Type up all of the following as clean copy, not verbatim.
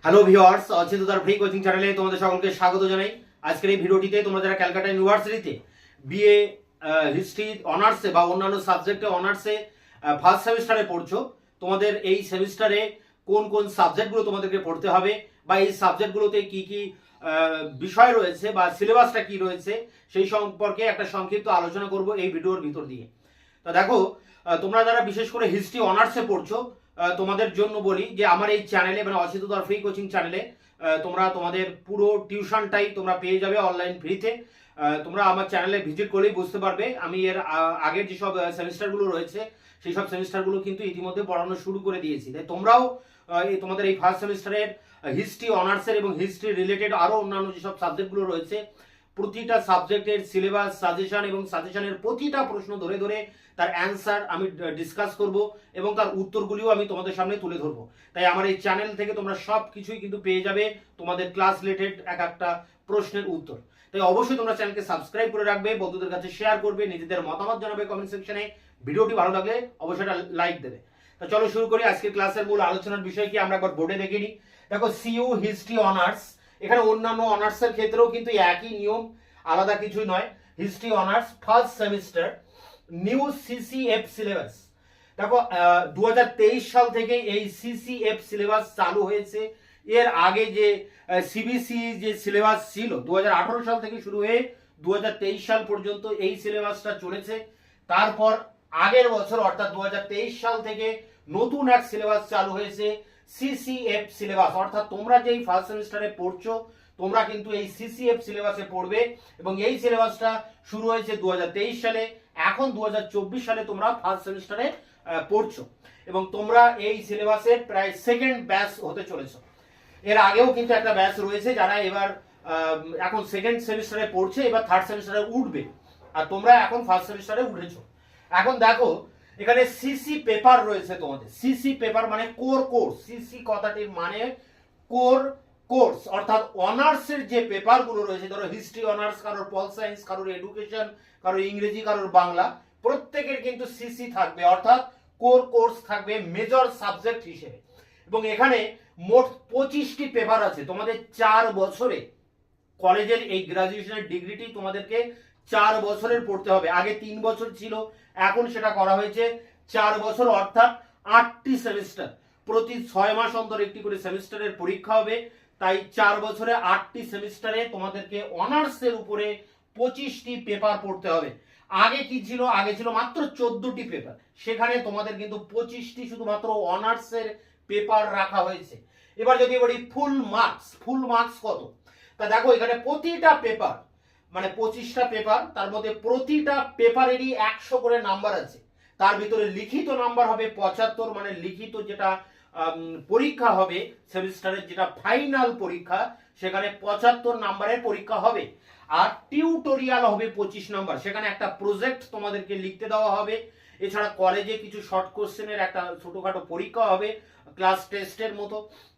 Hello viewers, অচিন্ততার free coaching চ্যানেলে তোমাদের সকলকে স্বাগত জানাই। আজকের এই ভিডিওটিতে তোমরা যারা ক্যালকাটা ইউনিভার্সিটিতে বিএ হিস্ট্রি অনার্সে বা অন্যান্য সাবজেক্টে অনার্সে ফার্স্ট সেমিস্টারে পড়ছো, তোমাদের এই সেমিস্টারে কোন কোন সাবজেক্টগুলো তোমাদেরকে পড়তে হবে বা এই সাবজেক্টগুলোতে কি কি বিষয় রয়েছে বা সিলেবাসটা কি রয়েছে সেই সম্পর্কে একটা সংক্ষিপ্ত আলোচনা করব এই ভিডিওর ভিতর দিয়ে। তো দেখো, তোমরা যারা বিশেষ করে হিস্ট্রি অনার্সে পড়ছো তোমাদের জন্য বলি যে আমার এই চ্যানেলে মানে অচিন্ততার ফ্রি কোচিং চ্যানেলে তোমরা তোমাদের পুরো টিউশনটাই তোমরা পেয়ে যাবে অনলাইন ফ্রিতে। তোমরা আমার চ্যানেলে ভিজিট করলেই বুঝতে পারবে আমি এর আগের যেসব সেমিস্টারগুলো রয়েছে সেই সব সেমিস্টারগুলো কিন্তু ইতিমধ্যে পড়ানো শুরু করে দিয়েছি। তাই তোমরাও তোমাদের এই ফার্স্ট সেমিস্টারের হিস্ট্রি অনার্সের এবং হিস্ট্রি রিলেটেড আরও অন্যান্য যেসব সাবজেক্টগুলো রয়েছে প্রতিটা সাবজেক্টের সিলেবাস, সাজেশন এবং সাজেশনের প্রতিটা প্রশ্ন ধরে ধরে তার অ্যান্সার আমি ডিসকাস করব এবং তার উত্তরগুলিও আমি তোমাদের সামনে তুলে ধরবো। তাই আমার এই চ্যানেল থেকে তোমরা সব কিছুই কিন্তু পেয়ে যাবে তোমাদের ক্লাস রিলেটেড এক একটা প্রশ্নের উত্তর। তাই অবশ্যই তোমরা চ্যানেলকে সাবস্ক্রাইব করে রাখবে, বন্ধুদের কাছে শেয়ার করবে, নিজেদের মতামত জানাবে কমেন্ট সেকশনে। ভিডিওটি ভালো লাগলে অবশ্যই একটা লাইক দেবে। তো চলো শুরু করি আজকের ক্লাসের মূল আলোচনার বিষয় কি আমরা একবার বোর্ডে দেখে নিই। দেখো, সিইউ হিস্ট্রি অনার্স, এখানে অন্যান্য অনার্সের ক্ষেত্রেও কিন্তু একই নিয়ম, আলাদা কিছুই নয়। History honours first semester, new CCF syllabus. দেখো, 2023 সাল থেকে এই সিসিএফ সিলেবাস চালু হয়েছে। এর আগে যে সিবিসি যে সিলেবাস ছিল 2018 সাল থেকে শুরু হয়ে 2023 সাল পর্যন্ত এই সিলেবাসটা চলেছে। তারপর আগের বছর অর্থাৎ 2023 সাল থেকে নতুন এক সিলেবাস চালু হয়েছে, সিসিএফ সিলেবাস। অর্থাৎ তোমরা যেই ফার্স্ট সেমিস্টারে পড়ছো তোমরা কিন্তু এই সিসিএফ সিলেবাসে পড়বে এবং এই সিলেবাসটা শুরু হয়েছে 2023 সালে। এখন 2024 সালে তোমরা ফার্স্ট সেমিস্টারে পড়ছো এবং তোমরা এই সিলেবাসের প্রায় সেকেন্ড ব্যাচ হতে চলেছো। এর আগেও কিন্তু একটা ব্যাচ রয়েছে যারা এবার এখন সেকেন্ড সেমিস্টারে পড়ছে, এবার থার্ড সেমিস্টারে উঠবে, আর তোমরা এখন ফার্স্ট সেমিস্টারে উঠেছো। এখন দেখো, এখানে সিসি পেপার রয়েছে তোমাদের। সিসি পেপার মানে কোর কোর্স। সিসি কথাটির মানে কোর কোর্স, অর্থাৎ অনার্সের যে পেপারগুলো রয়েছে, ধরো হিস্ট্রি অনার্স, কারোর পল সায়েন্স, কারোর এডুকেশন, কারোর ইংরেজি, কারোর বাংলা, প্রত্যেকের কিন্তু সিসি থাকবে, অর্থাৎ কোর কোর্স থাকবে মেজর সাবজেক্ট হিসেবে। এবং এখানে মোট 25টি পেপার আছে। তোমাদের 4 বছরে কলেজের এই গ্রাজুয়েশনের ডিগ্রিটি তোমাদেরকে 4 বছরের পড়তে হবে। আগে 3 বছর ছিল, এখন সেটা করা হয়েছে 4 বছর, অর্থাৎ 8টি সেমিস্টার। প্রতি 6 মাস অন্তর একটি করে সেমিস্টারের পরীক্ষা হবে। তাই 4 বছরে 8টি সেমিস্টারে তোমাদেরকে অনার্সের উপরে 25টি পেপার পড়তে হবে। আগে কি ছিল? আগে ছিল মাত্র 14টি পেপার, সেখানে তোমাদের কিন্তু 25টি শুধুমাত্র অনার্সের পেপার রাখা হয়েছে। এবার যদি বলি ফুল মার্কস, ফুল মার্কস কত? তা দেখো, এখানে প্রতিটা পেপার মানে 25টা পেপার, তার মধ্যে প্রতিটা পেপারেরই 100 করে নাম্বার আছে। তার ভিতরে লিখিত নাম্বার হবে 75, মানে লিখিত যেটা পরীক্ষা হবে সেমিস্টারের, যেটা ফাইনাল পরীক্ষা, সেখানে 75 নাম্বারের পরীক্ষা হবে। আর টিউটোরিয়াল হবে 25 নাম্বার, সেখানে একটা প্রজেক্ট তোমাদেরকে লিখতে দেওয়া হবে। এছাড়া কলেজে কিছু শর্ট কোশ্চেনের একটা ছোটখাটো পরীক্ষা হবে ক্লাস টেস্টের মতো।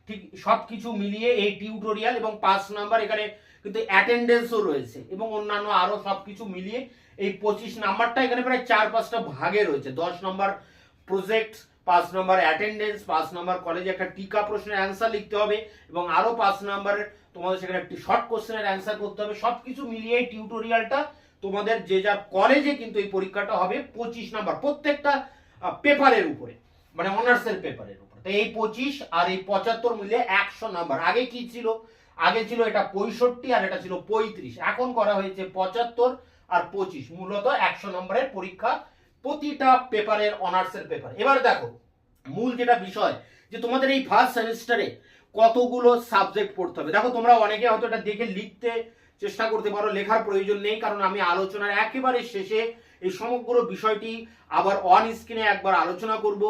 ঠিক সব কিছু মিলিয়ে এই টিউটোরিয়াল এবং 5 নাম্বার, এখানে কিন্তু অ্যাটেন্ডেন্সও রয়েছে এবং অন্যান্য আরো সবকিছু মিলিয়ে এই 25 নাম্বারটা এখানে প্রায় 4-5টা ভাগে রয়েছে। 10 নম্বর প্রজেক্ট, 5 নম্বর অ্যাটেন্ডেন্স, 5 নম্বর কলেজে একটা টিকা প্রশ্নের অ্যান্সার লিখতে হবে এবং আরো 5 নম্বরের তোমাদের সেখানে একটি শর্ট কোশ্চেনের অ্যান্সার করতে হবে। সবকিছু মিলিয়ে টিউটোরিয়ালটা তোমাদের যে যা কলেজে কিন্তু এই পরীক্ষাটা হবে 25 নাম্বার প্রত্যেকটা পেপারের উপরে, মানে অনার্সের পেপারের উপরে। তাই এই 25 আর এই 75 মিলিয়ে 100 নাম্বার। আগে কি ছিল? আগে ছিল এটা 65 আর এটা ছিল 35। এখন করা হয়েছে 75 আর 25, মূলত 100 নম্বরের পরীক্ষা প্রতিটা পেপারের, অনার্সের পেপার। এবার দেখো, মূল যেটা বিষয় যে তোমাদের এই ফার্স্ট সেমিস্টারে কতগুলো সাবজেক্ট পড়তে হবে। দেখো, তোমরা অনেকে হয়তো এটা দেখে লিখতে চেষ্টা করতে পারো, লেখার প্রয়োজন নেই, কারণ আমি আলোচনার একেবারে শেষে এই সমগ্র বিষয়টি আবার অন স্ক্রিনে একবার আলোচনা করব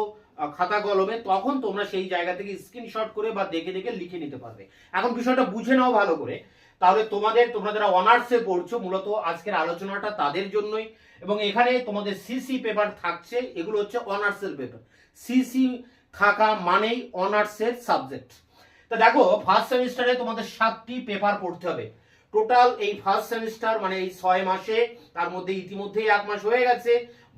খাতা কলমে, তখন তোমরা সেই জায়গা থেকে স্ক্রিনশট করে বা দেখে দেখে লিখে নিতে পারবে। এখন বিষয়টা বুঝে নাও ভালো করে, তাহলে তোমরা যারা অনার্সে পড়ছো, মূলত আজকের আলোচনাটা তাদের জন্যই। এবং এখানে তোমাদের সিসি পেপার থাকছে, এগুলো হচ্ছে অনার্সের পেপার। সিসি থাকা মানেই অনার্সের সাবজেক্ট। তা দেখো, ফার্স্ট সেমিস্টারে তোমাদের 7টি পেপার পড়তে হবে। টোটাল এই ফার্স্ট সেমিস্টার মানে এই 6 মাসে তার মধ্যে ইতিমধ্যেই 1 মাস হয়ে গেছে,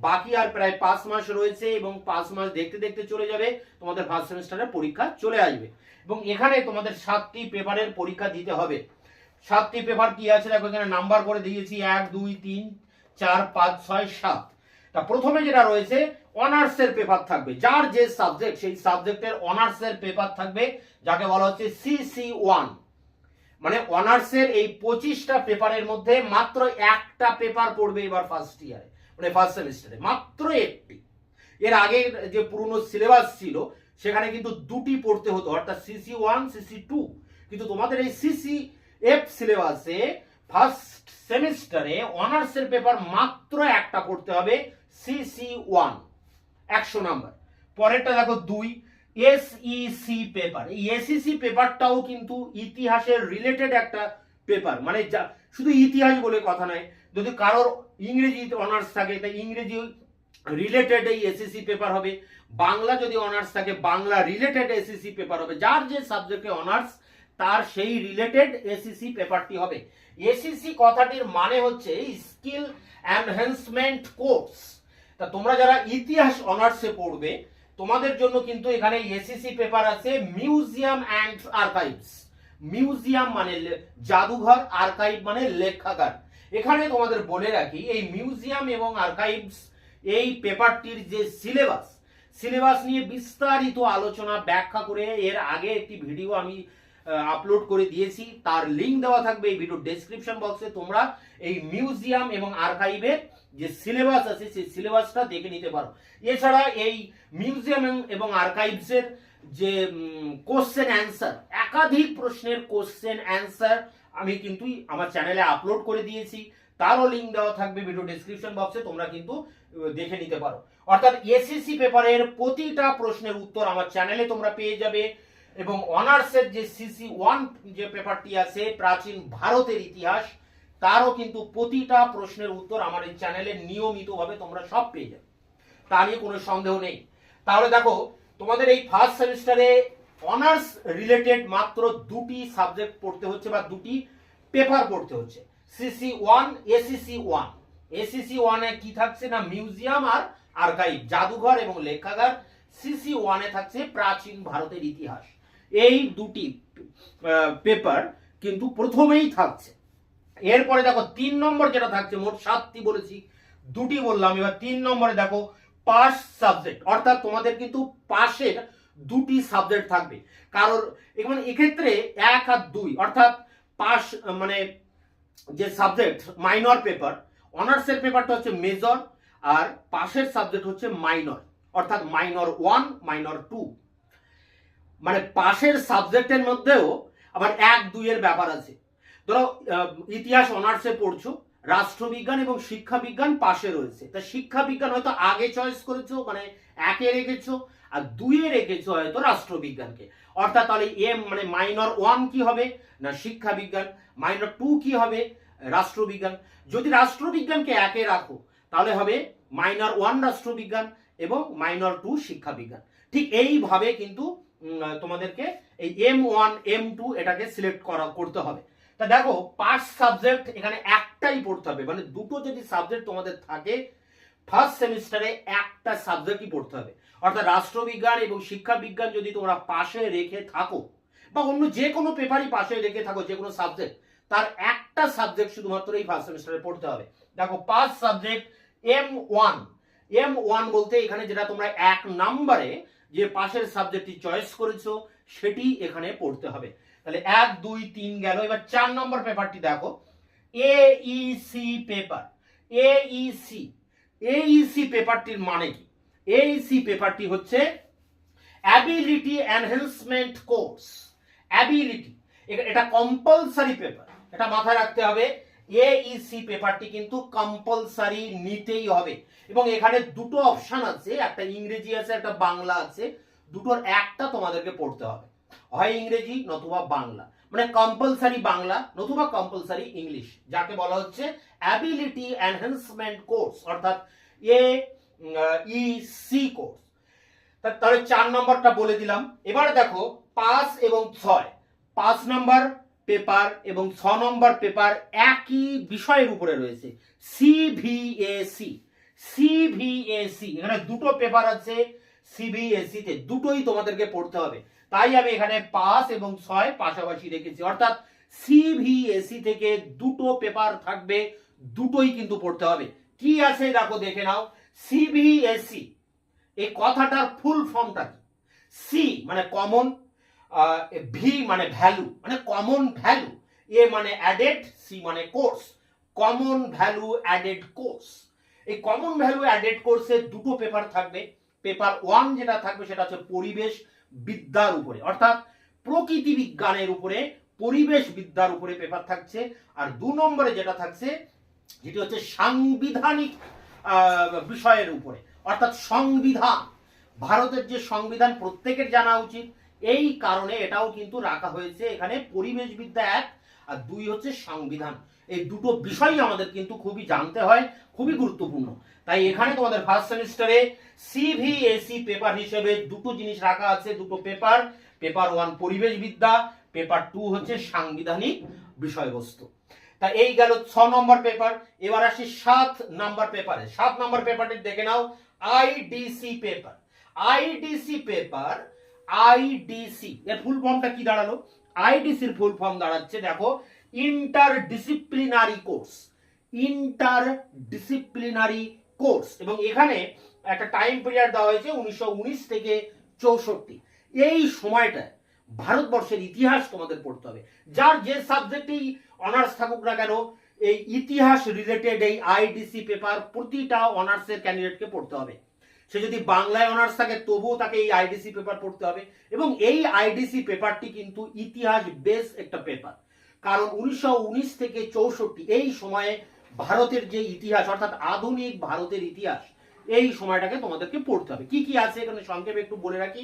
বাকি আর প্রায় 5 মাস রয়েছে এবং 5 মাস দেখতে দেখতে চলে যাবে, তোমাদের ফার্স্ট সেমিস্টারের পরীক্ষা চলে আসবে এবং এখানে তোমাদের 7টি পেপারের পরীক্ষা দিতে হবে। 7টি পেপার কি আছে দেখো, এখানে নাম্বার করে দিয়েছি 1 2 3 4 5 6 7। তা প্রথমে যেটা রয়েছে অনার্সের পেপার থাকবে, যার যে সাবজেক্ট সেই সাবজেক্টের অনার্সের পেপার থাকবে, যাকে বলা হচ্ছে CC1। মানে অনার্সের এই 25টা পেপারের মধ্যে মাত্র একটা পেপার পড়বে এবার ফার্স্ট ইয়ারে, মানে ফার্স্ট সেমিস্টারে মাত্র একটি। এর আগে যে পুরনো সিলেবাস ছিল সেখানে কিন্তু দুটি পড়তে হতো, অর্থাৎ CC1 CC2, কিন্তু তোমাদের এই CCF সিলেবাসে ফার্স্ট সেমিস্টারে অনার্সের পেপার মাত্র একটা পড়তে হবে, CC1 100 নাম্বার। পরেরটা দেখো 2 SEC পেপার। এই SEC পেপারটাও কিন্তু ইতিহাসের রিলেটেড একটা পেপার, মানে শুধু ইতিহাস বলে কথা নয়, যদি কারোর ইংরেজি অনার্স থাকে তাই ইংরেজি রিলেটেড এই SEC পেপার হবে, বাংলা যদি অনার্স থাকে বাংলা রিলেটেড SEC পেপার হবে, যার যে সাবজেক্টে অনার্স তার সেই রিলেটেড SEC পেপারটি হবে। SEC কথাটির মানে হচ্ছে স্কিল এনহ্যান্সমেন্ট কোর্স। তা তোমরা যারা ইতিহাস অনার্সে পড়বে তোমাদের জন্য কিন্তু এখানে SEC পেপার আছে মিউজিয়াম অ্যান্ড আর্কাইভস। মিউজিয়াম মানে জাদুঘর, আর্কাইভ মানে লেখাগার। এখানে তোমাদের বলে রাখি এই মিউজিয়াম এবং আর্কাইভস এই পেপারটির যে সিলেবাস নিয়ে বিস্তারিত আলোচনা ব্যাখ্যা করে এর আগে একটি ভিডিও আমি আপলোড করে দিয়েছি, তার লিংক দেওয়া থাকবে এই ভিডিও ডেসক্রিপশন বক্সে। তোমরা এই মিউজিয়াম এবং আর্কাইভের যে সিলেবাস আছে সেই সিলেবাসটা দেখে নিতে পারো। এছাড়া এই মিউজিয়াম এবং আর্কাইভসের যে কোশ্চেন অ্যান্সার, একাধিক প্রশ্নের কোশ্চেন অ্যান্সার আমি কিন্তু আমার চ্যানেলে আপলোড করে দিয়েছি, তারও লিংক দেওয়া থাকবে ভিডিও ডেসক্রিপশন বক্সে, তোমরা কিন্তু দেখে নিতে পারো। অর্থাৎ SEC পেপারের প্রতিটা প্রশ্নের উত্তর আমার চ্যানেলে তোমরা পেয়ে যাবে এবং অনার্সের যে CC1 যে পেপারটি আছে প্রাচীন ভারতের ইতিহাস, তারও কিন্তু প্রতিটা প্রশ্নের উত্তর আমার এই চ্যানেলে নিয়মিতভাবে তোমরা সব পেয়ে যাবে, তা নিয়ে কোনো সন্দেহ নেই। তাহলে দেখো তোমাদের এই ফার্স্ট সেমিস্টারে অনার্স রিলেটেড মাত্র দুটি সাবজেক্ট পড়তে হচ্ছে বা দুটি পেপার পড়তে হচ্ছে, CC1 SEC1। SEC1 এ কি থাকছে না মিউজিয়াম আর আর্কাইভ, জাদুঘর এবং লেখাগার। CC1 এ থাকছে প্রাচীন ভারতের ইতিহাস। এই দুটি পেপার কিন্তু প্রথমেই থাকছে। এরপরে দেখো 3 নম্বর যেটা থাকছে, মোট 7টি বলেছি, দুটি বললাম, এবার 3 নম্বরে দেখো পাস সাবজেক্ট, অর্থাৎ তোমাদের কিন্তু পাশের দুটি সাবজেক্ট থাকবে। কারণ এক্ষেত্রে 1 আর 2 অর্থাৎ পাস মানে যে সাবজেক্ট মাইনর পেপার, অনার্সের পেপারটা হচ্ছে মেজর আর পাশের সাবজেক্ট হচ্ছে মাইনর, অর্থাৎ মাইনর 1 মাইনর 2। মানে পাশের সাবজেক্টের মধ্যেও আবার 1 2 এর ব্যাপার আছে। ধরো ইতিহাস অনার্সে পড়ছো, রাষ্ট্রবিজ্ঞান এবং শিক্ষা বিজ্ঞান পাশে রয়েছে, তা শিক্ষা বিজ্ঞান হয়তো আগে চয়েস করেছো, মানে 1 এ রেখেছো, আর 2 এ রেখেছো হয়তো রাষ্ট্রবিজ্ঞানকে। অর্থাৎ তাহলে মানে মাইনর 1 কি হবে না শিক্ষা বিজ্ঞান, মাইনর 2 কি হবে রাষ্ট্রবিজ্ঞান। যদি রাষ্ট্রবিজ্ঞানকে 1 এ রাখো তাহলে হবে মাইনর 1 রাষ্ট্রবিজ্ঞান এবং মাইনর 2 শিক্ষা বিজ্ঞান। ঠিক এইভাবে কিন্তু তোমাদেরকে এই M1 M2 এটাকে সিলেক্ট করতে হবে। তা দেখো পাস সাবজেক্ট এখানে একটাই পড়তে হবে, মানে দুটো যদি সাবজেক্ট তোমাদের থাকে ফার্স্ট সেমিস্টারে একটা সাবজেক্টই পড়তে হবে। অর্থাৎ রাষ্ট্রবিজ্ঞান এবং শিক্ষা বিজ্ঞান যদি তোমরা পাশে রেখে থাকো বা অন্য যে কোনো পেপারই পাশে রেখে থাকো, যে কোনো সাবজেক্ট, তার একটা সাবজেক্ট শুধুমাত্র এই ফার্স্ট সেমিস্টারে পড়তে হবে। দেখো পাস সাবজেক্ট M1 বলতে এখানে যেটা তোমরা 1 নম্বরে যে পাশের সাবজেক্টটি চয়েস করেছো সেটি এখানে পড়তে হবে। তাহলে 1 2 3 গেল। এবার 4 নম্বর পেপারটি দেখো AEC পেপার। AEC পেপারটির মানে কি? AEC পেপারটি হচ্ছে অ্যাবিলিটি এনহ্যান্সমেন্ট কোর্স। অ্যাবিলিটি, এটা কম্পালসারি পেপার, এটা মাথায় রাখতে হবে। AEC পেপারটি কিন্তু কম্পালসারি নিতেই হবে এবং এখানে দুটো অপশন আছে, একটা ইংরেজি আছে একটা বাংলা আছে, দুটোর একটা তোমাদেরকে পড়তে হবে, হয় ইংরেজি নতুবা বাংলা, মানে কম্পালসারি বাংলা নতুবা কম্পালসারি ইংলিশ, যাকে বলা হচ্ছে অ্যাবিলিটি এনহ্যান্সমেন্ট কোর্স অর্থাৎ AEC কোর্স। তাহলে 4 নম্বরটা বলে দিলাম। এবার দেখো 5 এবং 6, 5 নম্বর পেপার এবং 6 নম্বর পেপার একই বিষয়ের উপরে রয়েছে, সিভিএসি। সিভিএসি এখানে দুটো পেপার আছে, সিভিএসি তে দুটোই তোমাদেরকে পড়তে হবে, তাই আমি এখানে 5 এবং 6 পাশাপাশি রেখেছি। অর্থাৎ সিভিএসি থেকে দুটো পেপার থাকবে, দুটোই কিন্তু পড়তে হবে। কি আছে দেখো, দেখে নাও। সিভিএসি এই কথাটার ফুল ফর্মটা কি? সি মানে কমন, ভি মানে ভ্যালু, মানে কমন ভ্যালু, এ মানে অ্যাডেড, সি মানে course, common value added course. এই কমন ভ্যালু অ্যাডেড কোর্সে দুটো পেপার থাকবে। পেপার 1 যেটা থাকবে সেটা হচ্ছে পরিবেশ বিদ্যার উপরে, অর্থাৎ প্রকৃতি বিজ্ঞানের উপরে, পরিবেশ বিদ্যার উপরে পেপার থাকছে। আর 2 নম্বরে যেটা থাকছে যেটি হচ্ছে সাংবিধানিক বিষয়ের উপরে, অর্থাৎ সংবিধান, ভারতের যে সংবিধান প্রত্যেকের জানা উচিত, এই কারণে এটাও কিন্তু রাখা হয়েছে এখানে। পরিবেশ বিদ্যা 1 আর 2 হচ্ছে সংবিধান। এই দুটো বিষয় আমাদের কিন্তু খুবই জানতে হয়, খুবই গুরুত্বপূর্ণ। তাই এখানে তোমাদের ফার্স্ট সেমিস্টারে সিভিএসি পেপার হিসেবে দুটো জিনিস রাখা আছে, দুটো পেপার। পেপার 1 পরিবেশ বিদ্যা, পেপার 2 হচ্ছে সাংবিধানিক বিষয়বস্তু। তা এই গেল 6 নম্বর পেপার। এবার আসি 7 নম্বর পেপারে। 7 নম্বর পেপারটি দেখে নাও, IDC paper. IDC paper, IDC এর ফুল ফর্মটা কি দাঁড়ালো? আইডিসির ফুল ফর্ম দাঁড়াচ্ছে দেখো, ইন্টারডিসিপ্লিনারি কোর্স। ইন্টারডিসিপ্লিনারি কোর্স, এবং এখানে একটা টাইম পিরিয়ড দেওয়া হয়েছে 1919 থেকে 64। এই সময়টায় ভারতবর্ষের ইতিহাস তোমাদের পড়তে হবে। যার যে সাবজেক্টেই অনার্স থাকুক না কেন, এই ইতিহাস রিলেটেড এই আইডিসি পেপার প্রতিটা অনার্সের ক্যান্ডিডেটকে পড়তে হবে। সে যদি বাংলায় অনার্স থাকে তবুও তাকে এই আইডিসি পেপার পড়তে হবে। এবং এই আইডিসি পেপারটি কিন্তু ইতিহাস বেস একটা পেপার, কারণ 1919 থেকে 64 এই সময়ে ভারতের যে ইতিহাস, অর্থাৎ আধুনিক ভারতের ইতিহাস, এই সময়টাকে তোমাদেরকে পড়তে হবে। কি কি আছে এখানে সংক্ষেপে একটু বলে রাখি।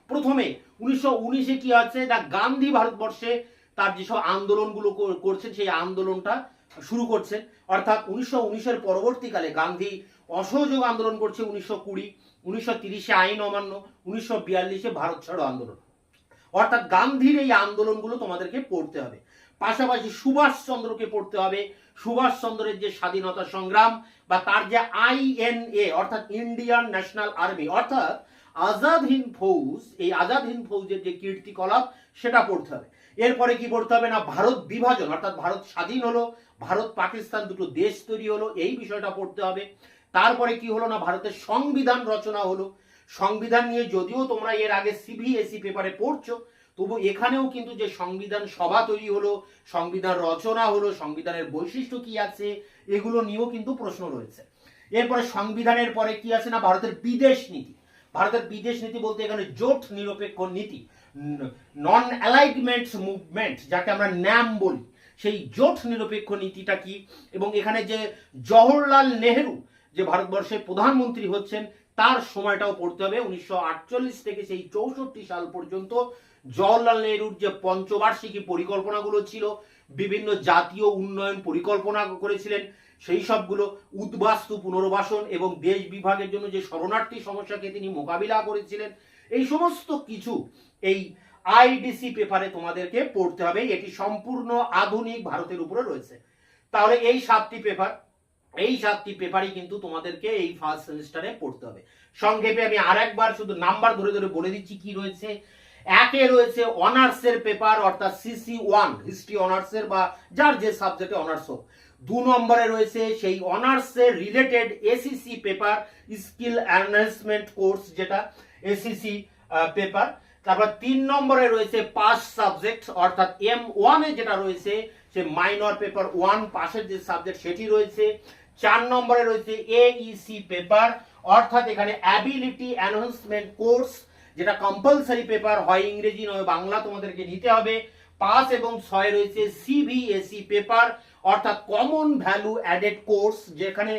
প্রথমে 1919-এ কি আছে না, গান্ধী ভারতবর্ষে তার যেসব আন্দোলনগুলো করছেন সেই আন্দোলনটা শুরু করছেন। অর্থাৎ 1919-এর পরবর্তীকালে গান্ধী অসহযোগ আন্দোলন করছে 1920, 1930-এ আইন অমান্য, 1942-এ ভারত ছাড়ো আন্দোলন। অর্থাৎ গান্ধীর এই আন্দোলনগুলো তোমাদেরকে পড়তে হবে। পাশাপাশি সুভাষচন্দ্রকে পড়তে হবে। সুভাষচন্দ্রের যে স্বাধীনতা সংগ্রাম বা তার যে আইএনএ অর্থাৎ ইন্ডিয়ান ন্যাশনাল আর্মি অর্থাৎ আজাদ হিন্দ ফৌজ, এই আজাদ হিন্দ ফৌজের যে কীর্তিকলাপ সেটা পড়তে হবে। এরপরে কি পড়তে হবে না, ভারত বিভাজন অর্থাৎ ভারত স্বাধীন হলো, ভারত পাকিস্তান দুটো দেশ তৈরি হলো, এই বিষয়টা পড়তে হবে। তারপরে কি হলো না, ভারতের সংবিধান রচনা হলো। সংবিধান নিয়ে যদিও তোমরা এর আগে সিবিএসই পেপারে পড়ছো, তবু এখানেও কিন্তু যে সংবিধান সভা তৈরি হলো, সংবিধান রচনা হলো, সংবিধানের বৈশিষ্ট্য কি আছে, এগুলো নিয়েও কিন্তু প্রশ্ন রয়েছে। এরপরে সংবিধানের পরে কি আছে না, ভারতের বিদেশ নীতি। ভারতের বিদেশ নীতি বলতে এখানে জোট নিরপেক্ষ নীতি, নন অ্যালাইনমেন্টস মুভমেন্ট যাকে আমরা ন্যাম বলি, সেই জোট নিরপেক্ষ নীতিটা কি, এবং এখানে যে জওহরলাল নেহেরু যে ভারতবর্ষের প্রধানমন্ত্রী হচ্ছেন তার সময়টাও পড়তে হবে। 1948 থেকে সেই 64 সাল পর্যন্ত জওহরলাল নেহরুর যে পঞ্চবার্ষিকী পরিকল্পনাগুলো ছিল, বিভিন্ন জাতীয় উন্নয়ন পরিকল্পনা করেছিলেন, সেই সবগুলো, উদ্বাস্তু পুনর্বাসন এবং দেশ বিভাগের জন্য যে শরণার্থী সমস্যাকে তিনি মোকাবিলা করেছিলেন, এই সমস্ত কিছু এই আইডিসি পেপারে তোমাদেরকে পড়তে হবে। এটি সম্পূর্ণ আধুনিক ভারতের উপরে রয়েছে। তাহলে এই 7টি পেপার, এই 7টি পেপারই কিন্তু তোমাদেরকে এই ফার্স্ট সেমিস্টারে পড়তে হবে। সংক্ষেপে আমি আরেকবার শুধু নাম্বার ধরে ধরে বলে দিচ্ছি কি রয়েছে। 1-এ রয়েছে অনার্সের পেপার অর্থাৎ CC1 হিস্ট্রি অনার্সের বা যার যে সাবজেক্টে অনার্স হোক। 2 নম্বরে রয়েছে সেই অনার্সের related SEC paper, skill enhancement course যেটা এসিসি পেপার। তারপর 3 নম্বরে রয়েছে পাস সাবজেক্ট অর্থাৎ M1 এ যেটা রয়েছে সে মাইনর পেপার 1 পাশের যে সাবজেক্ট সেটি রয়েছে। 4 নম্বরে রয়েছে AEC পেপার অর্থাৎ এখানে অ্যাবিলিটি এনহ্যান্সমেন্ট কোর্স, যেটা কম্পালসারি পেপার, হয় ইংরেজি নয় বাংলা তোমাদেরকে নিতে হবে। 5 এবং 6 রয়েছে CBSE পেপার অর্থাৎ কমন ভ্যালু অ্যাডেড কোর্স, যেখানে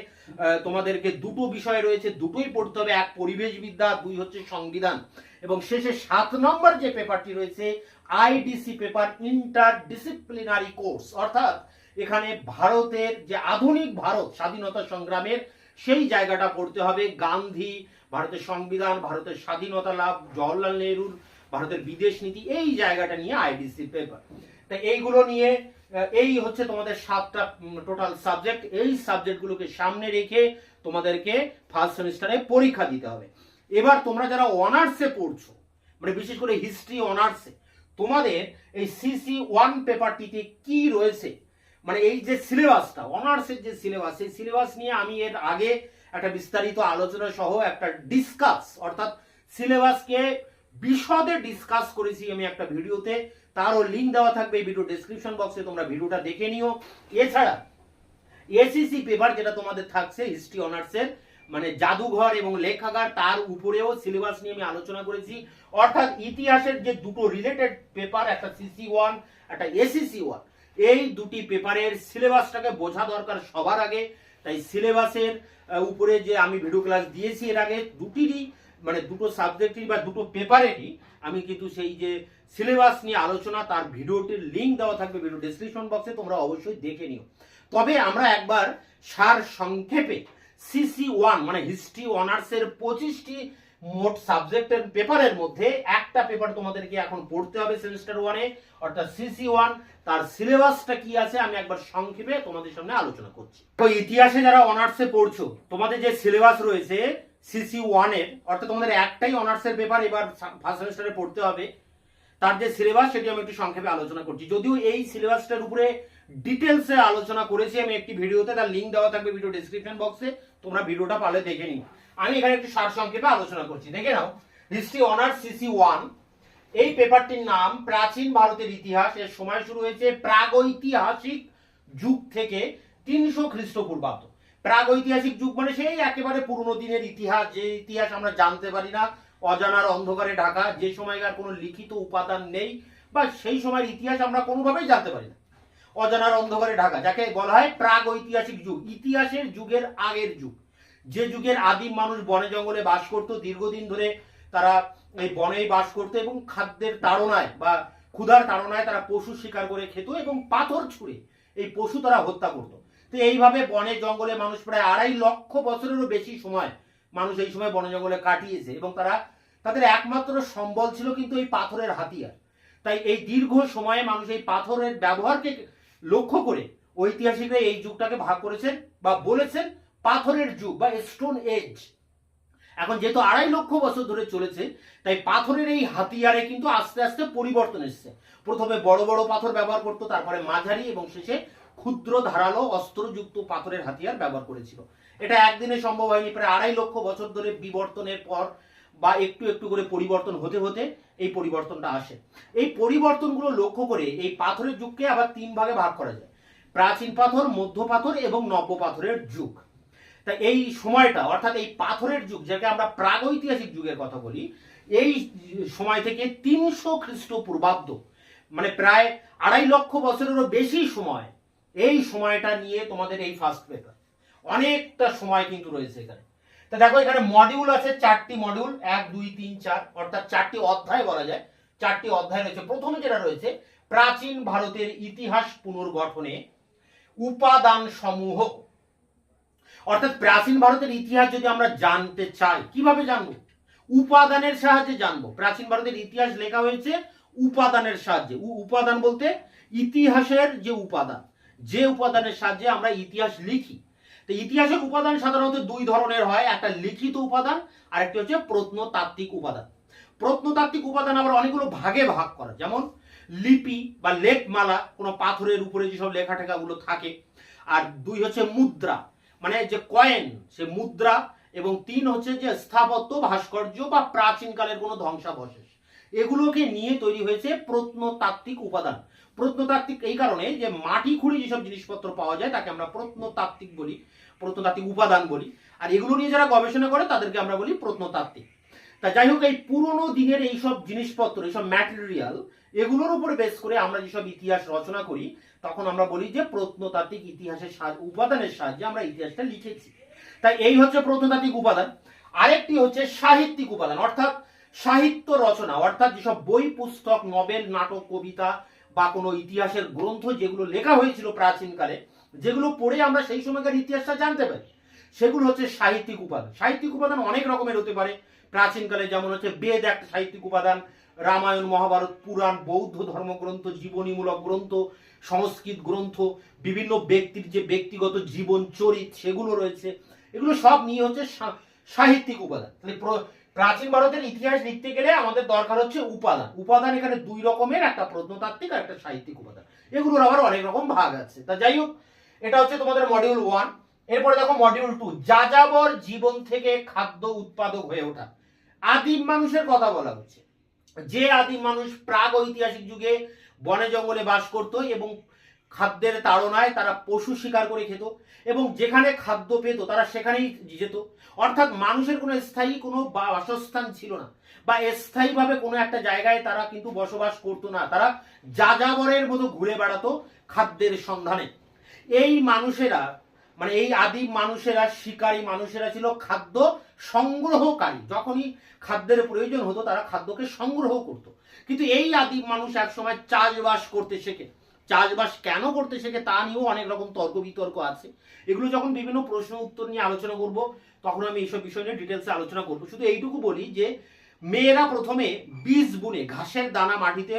তোমাদেরকে দুটো বিষয় রয়েছে, দুটোই পড়তে হবে, 1 পরিবেশ বিদ্যা, 2 হচ্ছে সংবিধান। এবং শেষে 7 নম্বর যে পেপারটি রয়েছে আইডিসি পেপার, ইন্টারডিসিপ্লিনারি কোর্স, অর্থাৎ এখানে ভারতের যে আধুনিক ভারত স্বাধীনতা সংগ্রামের সেই জায়গাটা পড়তে হবে। গান্ধী, ভারতের সংবিধান, ভারতের স্বাধীনতা লাভ, জওহরলাল নেহরুর ভারতের বিদেশ নীতি, এই জায়গাটা নিয়ে আইডিসি পেপার। তাই এইগুলো নিয়ে এই হচ্ছে তোমাদের 7টা টোটাল সাবজেক্ট। এই সাবজেক্টগুলোকে সামনে রেখে তোমাদেরকে ফার্স্ট সেমিস্টারে পরীক্ষা দিতে হবে। এবার তোমরা যারা অনার্সে পড়ছো, মানে বিশেষ করে হিস্ট্রি অনার্সে, তোমাদের এই CC1 পেপারটিতে কি রয়েছে, মানে এই যে সিলেবাসটা, অনার্সের যে সিলেবাস, সেই সিলেবাস নিয়ে আমি এর আগে একটা বিস্তারিত আলোচনা সহ একটা ডিসকাস, অর্থাৎ সিলেবাসকে বিশদে ডিসকাস করেছি আমি একটা ভিডিওতে। তারও লিঙ্ক দেওয়া থাকবে এই ভিডিও ডেসক্রিপশন বক্সে, তোমরা ভিডিওটা দেখে নিও। এছাড়া এসিসি পেপার যেটা তোমাদের থাকছে হিস্ট্রি অনার্সের, মানে জাদুঘর এবং লেখাগার, তার উপরেও সিলেবাস নিয়ে আমি আলোচনা করেছি। অর্থাৎ ইতিহাসের যে দুটো রিলেটেড পেপার, একটা CC1 একটা ACC1, এই দুটি পেপারের সিলেবাসটাকে বোঝা দরকার সবার আগে। তাই সিলেবাসের উপরে যে আমি ভিডিও ক্লাস দিয়েছি এর আগে, দুটিরই মানে দুটো সাবজেক্টেরই বা দুটো পেপারেরই আমি কিন্তু সেই যে সিলেবাস নিয়ে আলোচনা, তার ভিডিওটির লিঙ্ক দেওয়া থাকবে ভিডিও ডেসক্রিপশন বক্সে, তোমরা অবশ্যই দেখে নিও। তবে আমরা একবার সার সংক্ষেপে CC1 মানে হিস্ট্রি অনার্সের 25টি মোট সাবজেক্টের পেপারের মধ্যে একটা পেপার তোমাদেরকে এখন পড়তে হবে সেমিস্টার 1-এ, অর্থাৎ CC1, তার সিলেবাসটা কি আছে আমি একবার সংক্ষেপে তোমাদের সামনে আলোচনা করছি। তো ইতিহাসে যারা অনার্সে পড়ছো, তোমাদের যে সিলেবাস রয়েছে CC1 এর, অর্থাৎ তোমাদের একটাই অনার্সের পেপার এবার ফার্স্ট সেমিস্টারে পড়তে হবে, তার যে সিলেবাস সেটি আমি একটু সংক্ষেপে আলোচনা করছি। যদিও এই সিলেবাসটার উপরে ডিটেলসে আলোচনা করেছি আমি একটি ভিডিওতে, তার লিঙ্ক দেওয়া থাকবে ভিডিও ডেসক্রিপশন বক্সে, তোমরা ভিডিওটা পারলে দেখে নিও। আমি এখানে একটু সার সংক্ষেপে আলোচনা করছি, দেখে নাও। হিস্ট্রি অনার্স CC1, এই পেপারটির নাম প্রাচীন ভারতের ইতিহাস। এর সময় শুরু হয়েছে প্রাগৈতিহাসিক যুগ থেকে 300 খ্রিস্টপূর্বাব্দ। প্রাগৈতিহাসিক যুগ মানে সেই একেবারে পুরনো দিনের ইতিহাস, যে ইতিহাস আমরা জানতে পারি না, অজানার অন্ধকারে ঢাকা, যে সময়কার কোনো লিখিত উপাদান নেই, বা সেই সময়ের ইতিহাস আমরা কোনোভাবেই জানতে পারি না, অজানার অন্ধকারে ঢাকা, যাকে বলা হয় প্রাগৈতিহাসিক যুগ। ইতিহাসের যুগের আগের যুগ, যে যুগের আদিম মানুষ বনে জঙ্গলে বাস করত, দীর্ঘদিন ধরে তারা এই বনেই বাস করতো এবং খাদ্যের তাড়নায় বা ক্ষুধার তাড়নায় তারা পশু শিকার করে খেত এবং পাথর ছুঁড়ে এই পশু তারা হত্যা করত। তো এইভাবে বনে জঙ্গলে মানুষ প্রায় 2.5 লক্ষ বছরেরও বেশি সময় মানুষ এই সময় বনে জঙ্গলে কাটিয়েছে, এবং তাদের একমাত্র সম্বল ছিল কিন্তু এই পাথরের হাতিয়ার। তাই এই দীর্ঘ সময়ে মানুষ এই পাথরের ব্যবহারকে লক্ষ্য করে ঐতিহাসিকরা এই যুগটাকে ভাগ করেছেন বা বলেছেন পাথরের যুগ বা স্টোন এজ। এখন যেহেতু 2.5 লক্ষ বছর ধরে চলেছে, তাই পাথরের এই হাতিয়ারে কিন্তু আস্তে আস্তে পরিবর্তন এসেছে। প্রথমে বড় বড় পাথর ব্যবহার করতো, তারপরে মাঝারি, এবং শেষে ক্ষুদ্র ধারালো অস্ত্রযুক্ত পাথরের হাতিয়ার ব্যবহার করেছিল। এটা একদিনে সম্ভব হয়নি, প্রায় 2.5 লক্ষ বছর ধরে বিবর্তনের পর বা একটু একটু করে পরিবর্তন হতে হতে এই পরিবর্তনটা আসে। এই পরিবর্তনগুলো লক্ষ্য করে এই পাথরের যুগকে আবার 3 ভাগে ভাগ করা যায়: প্রাচীন পাথর, মধ্য পাথর এবং নব্য পাথরের যুগ। তা এই সময়টা, অর্থাৎ এই পাথরের যুগ, যাকে আমরা প্রাগৈতিহাসিক যুগের কথা বলি, এই সময় থেকে 300 খ্রিস্টপূর্বাব্দ, মানে প্রায় 2.5 লক্ষ বছরেরও বেশি সময়, এই সময়টা নিয়ে তোমাদের এই ফার্স্ট পেপার। অনেকটা সময় কিন্তু রয়েছে এখানে। তা দেখো, এখানে মডিউল আছে 4টি মডিউল, 1 2 3 4, অর্থাৎ 4টি অধ্যায় বলা যায়। 4টি অধ্যায় রয়েছে। প্রথমে যেটা রয়েছে, প্রাচীন ভারতের ইতিহাস পুনর্গঠনে উপাদান সমূহ। অর্থাৎ প্রাচীন ভারতের ইতিহাস যদি আমরা জানতে চাই, কিভাবে জানবো? উপাদানের সাহায্যে জানবো। প্রাচীন ভারতের ইতিহাস লেখা হয়েছে উপাদানের সাহায্যে। উপাদান বলতে ইতিহাসের যে উপাদান, যে উপাদানের সাহায্যে আমরা ইতিহাস লিখি। তো ইতিহাসের উপাদান সাধারণত 2 ধরনের হয়, একটা লিখিত উপাদান আর একটি হচ্ছে প্রত্নতাত্ত্বিক উপাদান। প্রত্নতাত্ত্বিক উপাদান আবার অনেকগুলো ভাগে ভাগ করা, যেমন লিপি বা লেখমালা, কোনো পাথরের উপরে যেসব লেখা টেখাগুলো থাকে। আর 2 হচ্ছে মুদ্রা, মানে যে কয়েন, সে মুদ্রা। এবং 3 হচ্ছে যে স্থাপত্য, ভাস্কর্য বা প্রাচীনকালের কোনো ধ্বংসাবশেষ। এগুলোকে নিয়ে তৈরি হয়েছে প্রত্নতাত্ত্বিক উপাদান। প্রত্নতাত্ত্বিক এই কারণে যে মাটি খুঁড়ে যেসব জিনিসপত্র পাওয়া যায় তাকে আমরা প্রত্নতাত্ত্বিক বলি, প্রত্নতাত্ত্বিক উপাদান বলি। আর এগুলো নিয়ে যারা গবেষণা করে তাদেরকে আমরা বলি প্রত্নতাত্ত্বিক। তা যাই হোক, এই পুরনো দিনের এইসব জিনিসপত্র, এইসব ম্যাটেরিয়াল, এগুলোর উপরে বেস করে আমরা যেসব ইতিহাস রচনা করি, তখন আমরা বলি যে প্রত্নতাত্ত্বিক ইতিহাসের উপাদানের সাহায্যে আমরা ইতিহাসটা লিখেছি। তাই এই হচ্ছে প্রত্নতাত্ত্বিক উপাদান। আরেকটি হচ্ছে সাহিত্যিক উপাদান, অর্থাৎ সাহিত্য রচনা, অর্থাৎ যেসব বই, পুস্তক, নভেল, নাটক, কবিতা বা কোনো ইতিহাসের গ্রন্থ যেগুলো লেখা হয়েছিল প্রাচীনকালে, যেগুলো পড়ে আমরা সেই সময়কার ইতিহাসটা জানতে পারি, সেগুলো হচ্ছে সাহিত্যিক উপাদান। সাহিত্যিক উপাদান অনেক রকমের হতে পারে প্রাচীনকালে, যেমন হচ্ছে বেদ একটা সাহিত্যিক উপাদান, রামায়ণ, মহাভারত, পুরাণ, বৌদ্ধ ধর্মগ্রন্থ, জীবনীমূলক গ্রন্থ, সংস্কৃত গ্রন্থ, বিভিন্ন ব্যক্তির যে ব্যক্তিগত জীবন চরিত সেগুলো রয়েছে, এগুলো সব নিয়ে হচ্ছে সাহিত্যিক উপাদান। তাহলে প্রাচীন ভারতের ইতিহাস লিখতে গেলে আমাদের দরকার হচ্ছে উপাদান। উপাদান এখানে দুই রকমের, একটা প্রত্নতাত্ত্বিক আর একটা সাহিত্যিক উপাদান। এগুলোর আবার অনেক রকম ভাগ আছে। তা যাই হোক, এটা হচ্ছে তোমাদের মডিউল 1। এরপরে দেখো মডিউল 2, যাযাবর জীবন থেকে খাদ্য উৎপাদক হয়ে ওঠা। আদিম মানুষের কথা বলা হচ্ছে। যে আদিম মানুষ প্রাগ ঐতিহাসিক যুগে বনে জঙ্গলে বাস করত এবং খাদ্যের তাড়নায় তারা পশু শিকার করে খেত এবং যেখানে খাদ্য পেত তারা সেখানেই যেত। অর্থাৎ মানুষের কোনো স্থায়ী কোনো বাসস্থান ছিল না, বা স্থায়ীভাবে কোনো একটা জায়গায় তারা কিন্তু বসবাস করতো না। তারা যাযাবরের মতো ঘুরে বেড়াতো খাদ্যের সন্ধানে। এই মানুষেরা, মানে এই আদিম মানুষেরা, শিকারী মানুষেরা ছিল খাদ্য সংগ্রহকারী। যখনই খাদ্যের প্রয়োজন হতো তারা খাদ্যকে সংগ্রহ করত। কিন্তু এই আদিম মানুষ একসময় চাষবাস করতে শেখে। চাষবাস কেন করতে শেখে তা নিয়েও অনেক রকম তর্ক বিতর্ক আছে। এগুলো যখন বিভিন্ন প্রশ্ন উত্তর নিয়ে আলোচনা করব তখন আমি এইসব বিষয় নিয়ে ডিটেলসে আলোচনা করব। শুধু এইটুকু বলি যে মেয়েরা প্রথমে বীজ বুনে ঘাসের দানা মাটিতে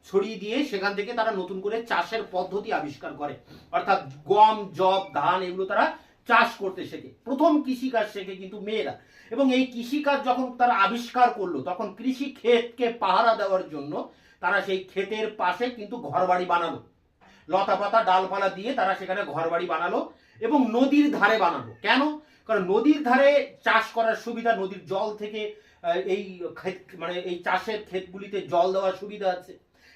ছড়িয়ে দিয়ে সেখান থেকে তারা নতুন করে চাষের পদ্ধতি আবিষ্কার করে। অর্থাৎ গম, জব, ধান এগুলো তারা চাষ করতে শেখে। প্রথম কৃষিকাজ শেখে কিন্তু মেয়েরা। এবং এই কৃষিকাজ যখন তারা আবিষ্কার করলো তখন কৃষি ক্ষেতকে পাহারা দেওয়ার জন্য তারা সেই ক্ষেতের পাশে কিন্তু ঘরবাড়ি বানালো। লতা পাতা ডালপালা দিয়ে তারা সেখানে ঘরবাড়ি বানালো এবং নদীর ধারে বানালো। কেন? কারণ নদীর ধারে চাষ করার সুবিধা, নদীর জল থেকে এই মানে এই চাষের ক্ষেতগুলিতে জল দেওয়ার সুবিধা আছে।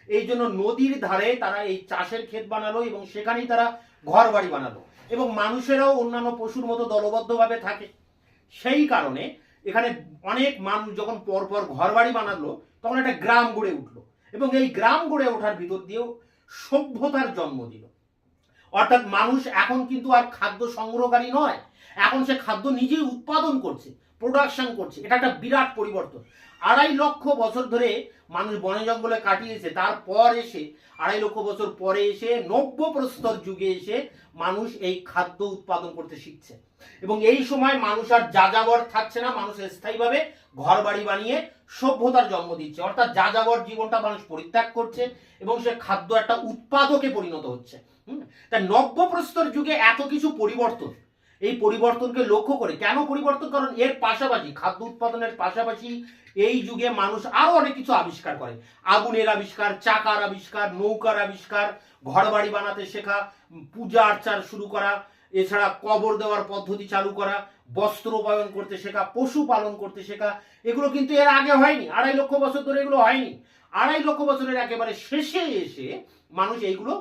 এই জন্য নদীর ধারে তারা এই চাষের ক্ষেত বানালো এবং সেখানেই তারা ঘর বাড়ি বানালো। এবং মানুষেরাও অন্যান্য পশুর মতো দলবদ্ধভাবে থাকে। সেই কারণে এখানে অনেক মানুষ যখন পরপর ঘর বাড়ি বানালো তখন একটা গ্রাম গড়ে উঠলো এবং এই গ্রাম গড়ে ওঠার ভিতর দিয়েও সভ্যতার জন্ম দিল। অর্থাৎ মানুষ এখন কিন্তু আর খাদ্য সংগ্রহকারী নয়, এখন সে খাদ্য নিজেই উৎপাদন করছে, প্রোডাকশন করছে। এটা একটা বিরাট পরিবর্তন। 2.5 লক্ষ বছর ধরে মানুষ বনে জঙ্গলে কাটিয়েছে, তারপর এসে 2.5 লক্ষ বছর পরে এসে নব্যপ্রস্তর যুগে এসে মানুষ এই খাদ্য উৎপাদন করতে শিখছে। এবং এই সময় মানুষ আর যাযাবর থাকছে না, মানুষ স্থায়ীভাবে ঘর বাড়ি বানিয়ে সভ্যতার জন্ম দিচ্ছে। অর্থাৎ যাযাবর জীবনটা মানুষ পরিত্যাগ করছে এবং সে খাদ্য একটা উৎপাদকে পরিণত হচ্ছে। তাই নব্যপ্রস্তর যুগে এত কিছু পরিবর্তন, এই পরিবর্তনকে লক্ষ্য করে কেন পরিবর্তন? কারণ এর পাশাপাশি, খাদ্য উৎপাদনের পাশাপাশি এই যুগে মানুষ আরো অনেক কিছু আবিষ্কার করে। আগুনের আবিষ্কার, চাকার আবিষ্কার, নৌকার আবিষ্কার, ঘরবাড়ি বানাতে শেখা, পূজা আর্চার শুরু করা, এছাড়া কবর দেওয়ার পদ্ধতি চালু করা, বস্ত্র বয়ন করতে শেখা, পশু পালন করতে শেখা। এগুলো কিন্তু এর আগে হয়নি। 2.5 লক্ষ বছর ধরে এগুলো হয়নি। 2.5 লক্ষ বছরের একেবারে শেষে এসে মানুষ এইগুলো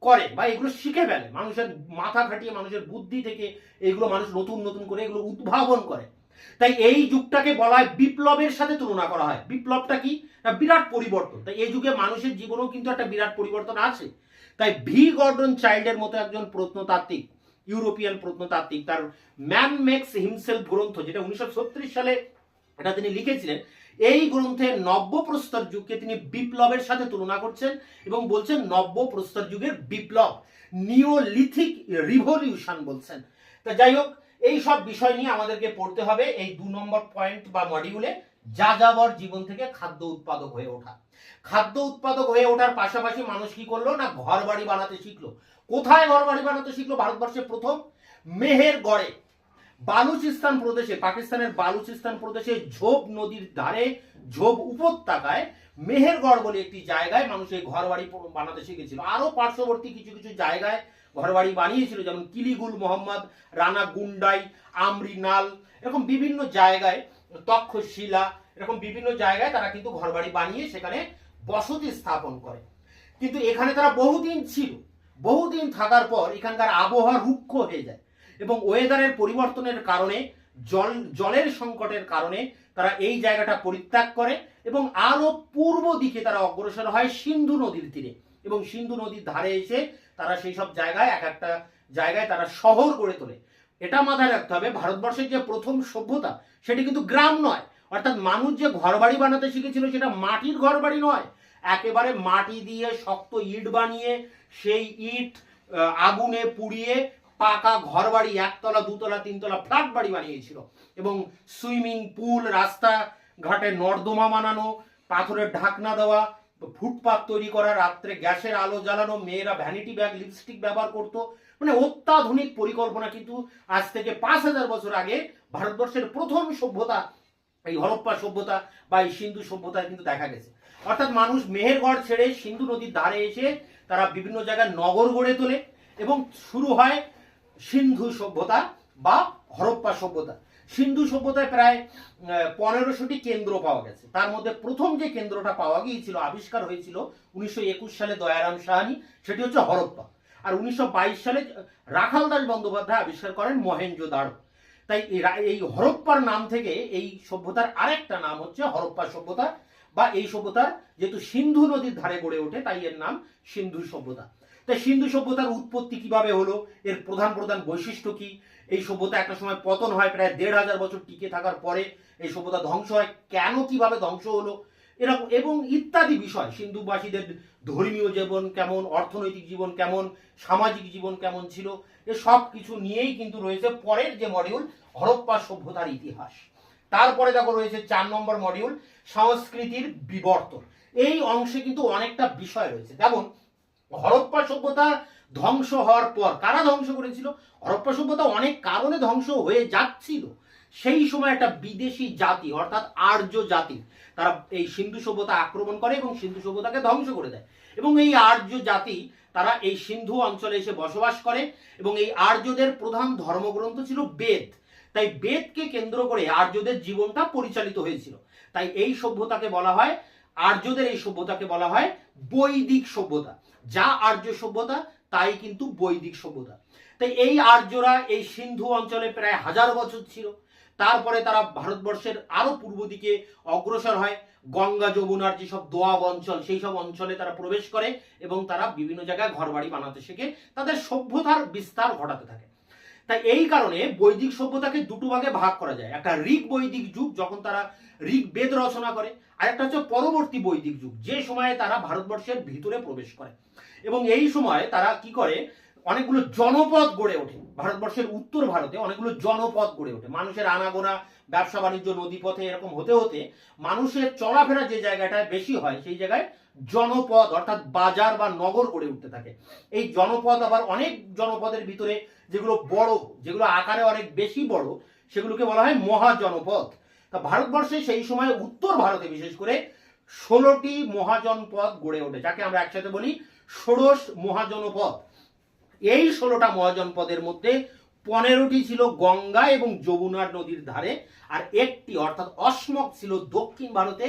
করে বা এগুলো শিখে ফেলে। মানুষের মাথা খাটিয়ে, মানুষের বুদ্ধি থেকে এগুলো মানুষ নতুন নতুন করে এগুলো উদ্ভাবন করে। তাই এই যুগটাকে বলা হয় বিপ্লবের সাথে তুলনা করা হয়। বিপ্লবটা কি? বিরাট পরিবর্তন। তাই এই যুগে মানুষের জীবনেও কিন্তু একটা বিরাট পরিবর্তন আছে। তাই ভি গর্ডন চাইল্ডের মতো একজন প্রত্নতাত্ত্বিক, ইউরোপিয়ান প্রত্নতাত্ত্বিক, তার ম্যান মেক্স হিমসেলফ গ্রন্থ, যেটা 1936 সালে এটা তিনি লিখেছিলেন, এই গ্রন্থে নব্যপ্রস্তর যুগকে তিনি বিপ্লবের সাথে তুলনা করছেন এবং বলছেন নব্যপ্রস্তর যুগের বিপ্লব, নিওলিথিক রিভলিউশন বলছেন। তা যাই হোক, এই সব বিষয় নিয়ে আমাদেরকে পড়তে হবে এই 2 নম্বর পয়েন্ট বা মডিউলে, যাযাবর জীবন থেকে খাদ্য উৎপাদক হয়ে ওঠা। খাদ্য উৎপাদক হয়ে ওঠার পাশাপাশি মানুষ কি করলো না, ঘর বাড়ি বানাতে শিখলো। কোথায় ঘর বাড়ি বানাতে শিখলো? ভারতবর্ষে প্রথম মেহেরগড়ে, বালুচিস্তান প্রদেশে, পাকিস্তানের বালুচিস্তান প্রদেশে ঝোপ নদীর ধারে, ঝোপ উপত্যকায় মেহেরগড় বলে একটি জায়গায় মানুষ এই ঘর বাড়ি বানাতে শিখেছিল। আরো পার্শ্ববর্তী কিছু কিছু জায়গায় ঘর বাড়ি বানিয়েছিল, যেমন কিলিগুল মোহাম্মদ, রানা গুন্ডাই, আমরিনাল, এরকম বিভিন্ন জায়গায়, তক্ষশিলা, এরকম বিভিন্ন জায়গায় তারা কিন্তু ঘর বাড়ি বানিয়ে সেখানে বসতি স্থাপন করে। কিন্তু এখানে তারা বহুদিন ছিল। বহুদিন থাকার পর এখানকার আবহাওয়া রুক্ষ হয়ে যায় এবং ওয়েদারের পরিবর্তনের কারণে, জলের সংকটের কারণে তারা এই জায়গাটা পরিত্যাগ করে এবং আরো পূর্ব দিকে তারা অগ্রসর হয় সিন্ধু নদীর তীরে। এবং সিন্ধু নদীর ধারে এসে তারা সেই সব জায়গায়, এক একটা জায়গায় তারা শহর গড়ে তোলে। এটা মাথায় রাখতে হবে, ভারতবর্ষের যে প্রথম সভ্যতা সেটি কিন্তু গ্রাম নয়। অর্থাৎ মানুষ যে ঘরবাড়ি বানাতে শিখেছিল সেটা মাটির ঘরবাড়ি নয়, একেবারে মাটি দিয়ে শক্ত ইট বানিয়ে সেই ইট আগুনে পুড়িয়ে পাকা ঘরবাড়ি, 1 তলা 2 তলা 3 তলা ফ্ল্যাট বাড়ি বানিয়েছিল। এবং সুইমিং পুল, রাস্তা ঘাটে নর্দমা বানানো, পাথরের ঢাকনা দেওয়া, ফুটপাত তৈরি করা, রাত্রে গ্যাসের আলো জ্বালানো, মেয়েরা ভ্যানিটি ব্যাগ লিপস্টিক ব্যবহার করতো, মানে অত্যাধুনিক পরিকল্পনা কিন্তু আজ থেকে 5000 বছর আগে ভারতবর্ষের প্রথম সভ্যতা এই হরপ্পা সভ্যতা বা এই সিন্ধু সভ্যতায় কিন্তু দেখা গেছে। অর্থাৎ মানুষ মেহেরগড় ছেড়ে সিন্ধু নদীর ধারে এসে তারা বিভিন্ন জায়গায় নগর গড়ে তোলে এবং শুরু হয় সিন্ধু সভ্যতা বা হরপ্পা সভ্যতা। সিন্ধু সভ্যতায় প্রায় 1500টি কেন্দ্র পাওয়া গেছে। তার মধ্যে প্রথম যে কেন্দ্রটা পাওয়া গিয়েছিল, আবিষ্কার হয়েছিল 1921 সালে দয়ারাম সাহানি, সেটি হচ্ছে হরপ্পা। আর 1922 সালে রাখাল দাস বন্দ্যোপাধ্যায় আবিষ্কার করেন মহেঞ্জোদারো। তাই এই হরপ্পার নাম থেকে এই সভ্যতার আরেকটা নাম হচ্ছে হরপ্পা সভ্যতা, বা এই সভ্যতার যেহেতু সিন্ধু নদীর ধারে গড়ে ওঠে তাই এর নাম সিন্ধু সভ্যতা। তাই সিন্ধু সভ্যতার উৎপত্তি কিভাবে হলো, এর প্রধান প্রধান বৈশিষ্ট্য কি, এই সভ্যতা একটা সময় পতন হয়, প্রায় 1500 বছর টিকে থাকার পরে এই সভ্যতা ধ্বংস হয়, কেন কিভাবে ধ্বংস হলো, এরকম এবং ইত্যাদি বিষয়, সিন্ধুবাসীদের ধর্মীয় জীবন কেমন, অর্থনৈতিক জীবন কেমন, সামাজিক জীবন কেমন ছিল, এ সব কিছু নিয়েই কিন্তু রয়েছে পরের যে মডিউল হরপ্পা সভ্যতার ইতিহাস। তারপরে দেখো রয়েছে 4 নম্বর মডিউল সংস্কৃতির বিবর্তন। এই অংশে কিন্তু অনেকটা বিষয় রয়েছে। যেমন হরপ্পা সভ্যতা ধ্বংস হওয়ার পর কারা ধ্বংস করেছিল? হরপ্পা সভ্যতা অনেক কারণে ধ্বংস হয়ে যাচ্ছিল। সেই সময় একটা বিদেশি জাতি অর্থাৎ আর্য জাতি তারা এই সিন্ধু সভ্যতা আক্রমণ করে এবং সিন্ধু সভ্যতাকে ধ্বংস করে দেয়। এবং এই আর্য জাতি তারা এই সিন্ধু অঞ্চলে এসে বসবাস করে এবং এই আর্যদের প্রধান ধর্মগ্রন্থ ছিল বেদ। তাই বেদকে কেন্দ্র করে আর্যদের জীবনটা পরিচালিত হয়েছিল। তাই এই সভ্যতাকে বলা হয়, আর্যদের এই সভ্যতাকে বলা হয় বৈদিক সভ্যতা। যা আর্য সভ্যতা তাই কিন্তু বৈদিক সভ্যতা। তাই এই আর্যরা এই সিন্ধু অঞ্চলে প্রায় 1000 বছর ছিল। তারপরে তারা ভারতবর্ষের আরো পূর্ব দিকে অগ্রসর হয়, গঙ্গা যমুনার যেসব দোয়াব অঞ্চল সেই সব অঞ্চলে তারা প্রবেশ করে এবং তারা বিভিন্ন জায়গায় ঘরবাড়ি বানাতে শেখে, তাদের সভ্যতার বিস্তার ঘটাতে থাকে। তাই এই কারণে বৈদিক সভ্যতাকে দুটো ভাগে ভাগ করা যায়। একটা ঋগ বৈদিক যুগ, যখন তারা ঋগ বেদ রচনা করে, আর একটা হচ্ছে পরবর্তী বৈদিক যুগ, যে সময়ে তারা ভারতবর্ষের ভিতরে প্রবেশ করে। এবং এই সময় তারা কি করে, অনেকগুলো জনপদ গড়ে ওঠে। ভারতবর্ষের উত্তর ভারতে অনেকগুলো জনপদ গড়ে ওঠে। মানুষের আনাগোনা, ব্যবসা বাণিজ্য নদীপথে এরকম হতে হতে মানুষের চলাফেরা যে জায়গাটায় বেশি হয় সেই জায়গায় জনপদ অর্থাৎ বাজার বা নগর গড়ে উঠতে থাকে। এই জনপদ আবার অনেক জনপদের ভিতরে যেগুলো বড়, যেগুলো আকারে অনেক বেশি বড়, সেগুলোকে বলা হয় মহাজনপদ। তা ভারতবর্ষে সেই সময় উত্তর ভারতে বিশেষ করে 16টি মহাজনপদ গড়ে ওঠে, যাকে আমরা একসাথে বলি ষোড়শ মহাজনপদ। এই 16টা মহাজনপদের মধ্যে 15টি ছিল গঙ্গা এবং যমুনার নদীর ধারে, আর একটি অর্থাৎ অসমক ছিল দক্ষিণ ভারতে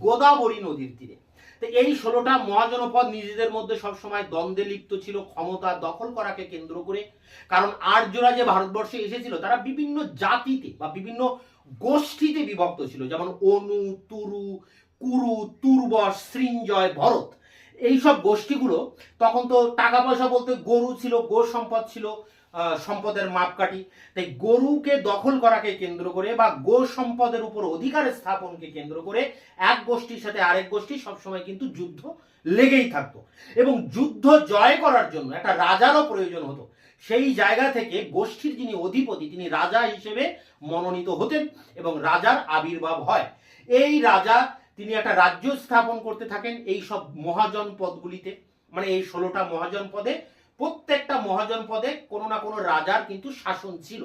গোদাবরী নদীর তীরে। তো এই 16টা মহাজনপদ নিজেদের মধ্যে সবসময় দ্বন্দ্বে লিপ্ত ছিল, ক্ষমতা দখল করাকে কেন্দ্র করে। কারণ আর্যরা যে ভারতবর্ষে এসেছিল তারা বিভিন্ন জাতিতে বা বিভিন্ন গোষ্ঠীতে বিভক্ত ছিল, যেমন অনু, তুরু, কুরু, তুর্বস, সৃঞ্জয়, ভরত। এইসব গোষ্ঠীগুলো তখন তো টাকা পয়সা বলতে গরু ছিল, গো সম্পদ ছিল সম্পদের মাপকাঠি। তাই গরুকে দখল করাকে কেন্দ্র করে বা গো সম্পদের উপর অধিকার স্থাপনকে কেন্দ্র করে এক গোষ্ঠীর সাথে আরেক গোষ্ঠী সবসময় কিন্তু যুদ্ধ লেগেই থাকতো। এবং যুদ্ধ জয় করার জন্য একটা রাজারও প্রয়োজন হতো। সেই জায়গা থেকে গোষ্ঠীর যিনি অধিপতি তিনি রাজা হিসেবে মনোনীত হতেন এবং রাজার আবির্ভাব হয়। এই রাজা তিনি একটা রাজ্য স্থাপন করতে থাকেন এই সব মহাজনপদগুলিতে। মানে এই 16টা মহাজনপদে প্রত্যেকটা মহাজনপদে কোনো না কোনো রাজার কিন্তু শাসন ছিল।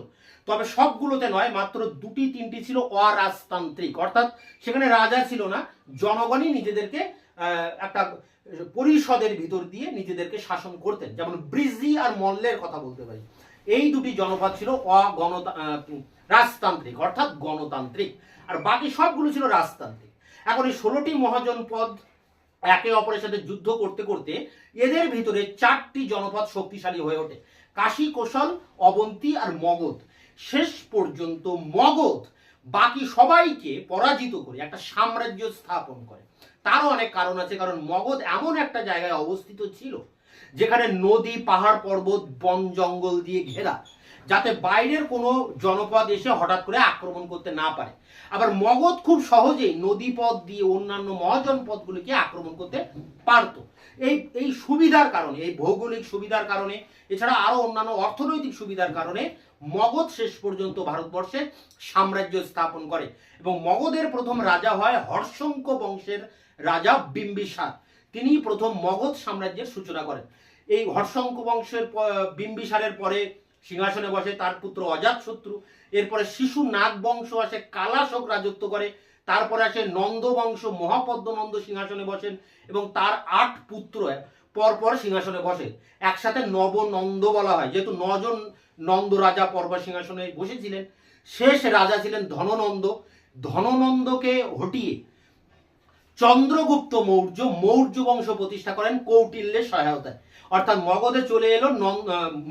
তবে সবগুলোতে নয়, মাত্র 2-3টি ছিল অরাজতান্ত্রিক, অর্থাৎ সেখানে রাজা ছিল না, জনগণই নিজেদেরকে একটা পরিষদের ভিতর দিয়ে নিজেদেরকে শাসন করতেন। যেমন ব্রিজি আর মল্লের কথা বলতে পারি। এই দুটি জনপদ ছিল রাজতান্ত্রিক অর্থাৎ গণতান্ত্রিক, আর বাকি সবগুলো ছিল রাজতান্ত্রিক। এখন এই 16টি মহাজনপদ একে অপরের সাথে যুদ্ধ করতে করতে এদের ভিতরে 4টি জনপদ শক্তিশালী হয়ে ওঠে, কাশী, কোশল, অবন্তী আর মগধ। শেষ পর্যন্ত মগধ বাকি সবাইকে পরাজিত করে একটা সাম্রাজ্য স্থাপন করে। তারও অনেক কারণ আছে, কারণ মগধ এমন একটা জায়গায় অবস্থিত ছিল যেখানে নদী, পাহাড়, পর্বত, বন জঙ্গল দিয়ে ঘেরা, যাতে বাইরের কোনো জনপদ এসে হঠাৎ করে আক্রমণ করতে না পারে। আবার মগধ খুব সহজেই নদীপথ দিয়ে অন্যান্য মহাজনপদগুলিকে আক্রমণ করতে পারত। এই সুবিধার কারণে, এই ভৌগোলিক সুবিধার কারণে, এছাড়া আরো অন্যান্য অর্থনৈতিক সুবিধার কারণে মগধ শেষ পর্যন্ত ভারতবর্ষে সাম্রাজ্য স্থাপন করে এবং মগধের প্রথম রাজা হয় হর্ষঙ্ক বংশের রাজা বিম্বিসার। তিনি প্রথম মগধ সাম্রাজ্যের সূচনা করেন। এই হর্ষঙ্ক বংশের বিম্বিসারের পরে সিংহাসনে বসে তার পুত্র অজাতশত্রু। এরপরে শিশু নাগ বংশ আসে, কালাশোক রাজত্ব করে। তারপরে আসে নন্দ বংশ, মহাপদ্মনন্দ সিংহাসনে বসেন এবং তার 8 পুত্র পরপর সিংহাসনে বসে। একসাথে নবনন্দ বলা হয়, যেহেতু 9 জন নন্দ রাজা পরপর সিংহাসনে বসেছিলেন। শেষ রাজা ছিলেন ধননন্দ। ধননন্দকে হটিয়ে চন্দ্রগুপ্ত মৌর্য বংশ প্রতিষ্ঠা করেন কৌটিল্যের সহায়তায়। অর্থাৎ মগধে চলে এলো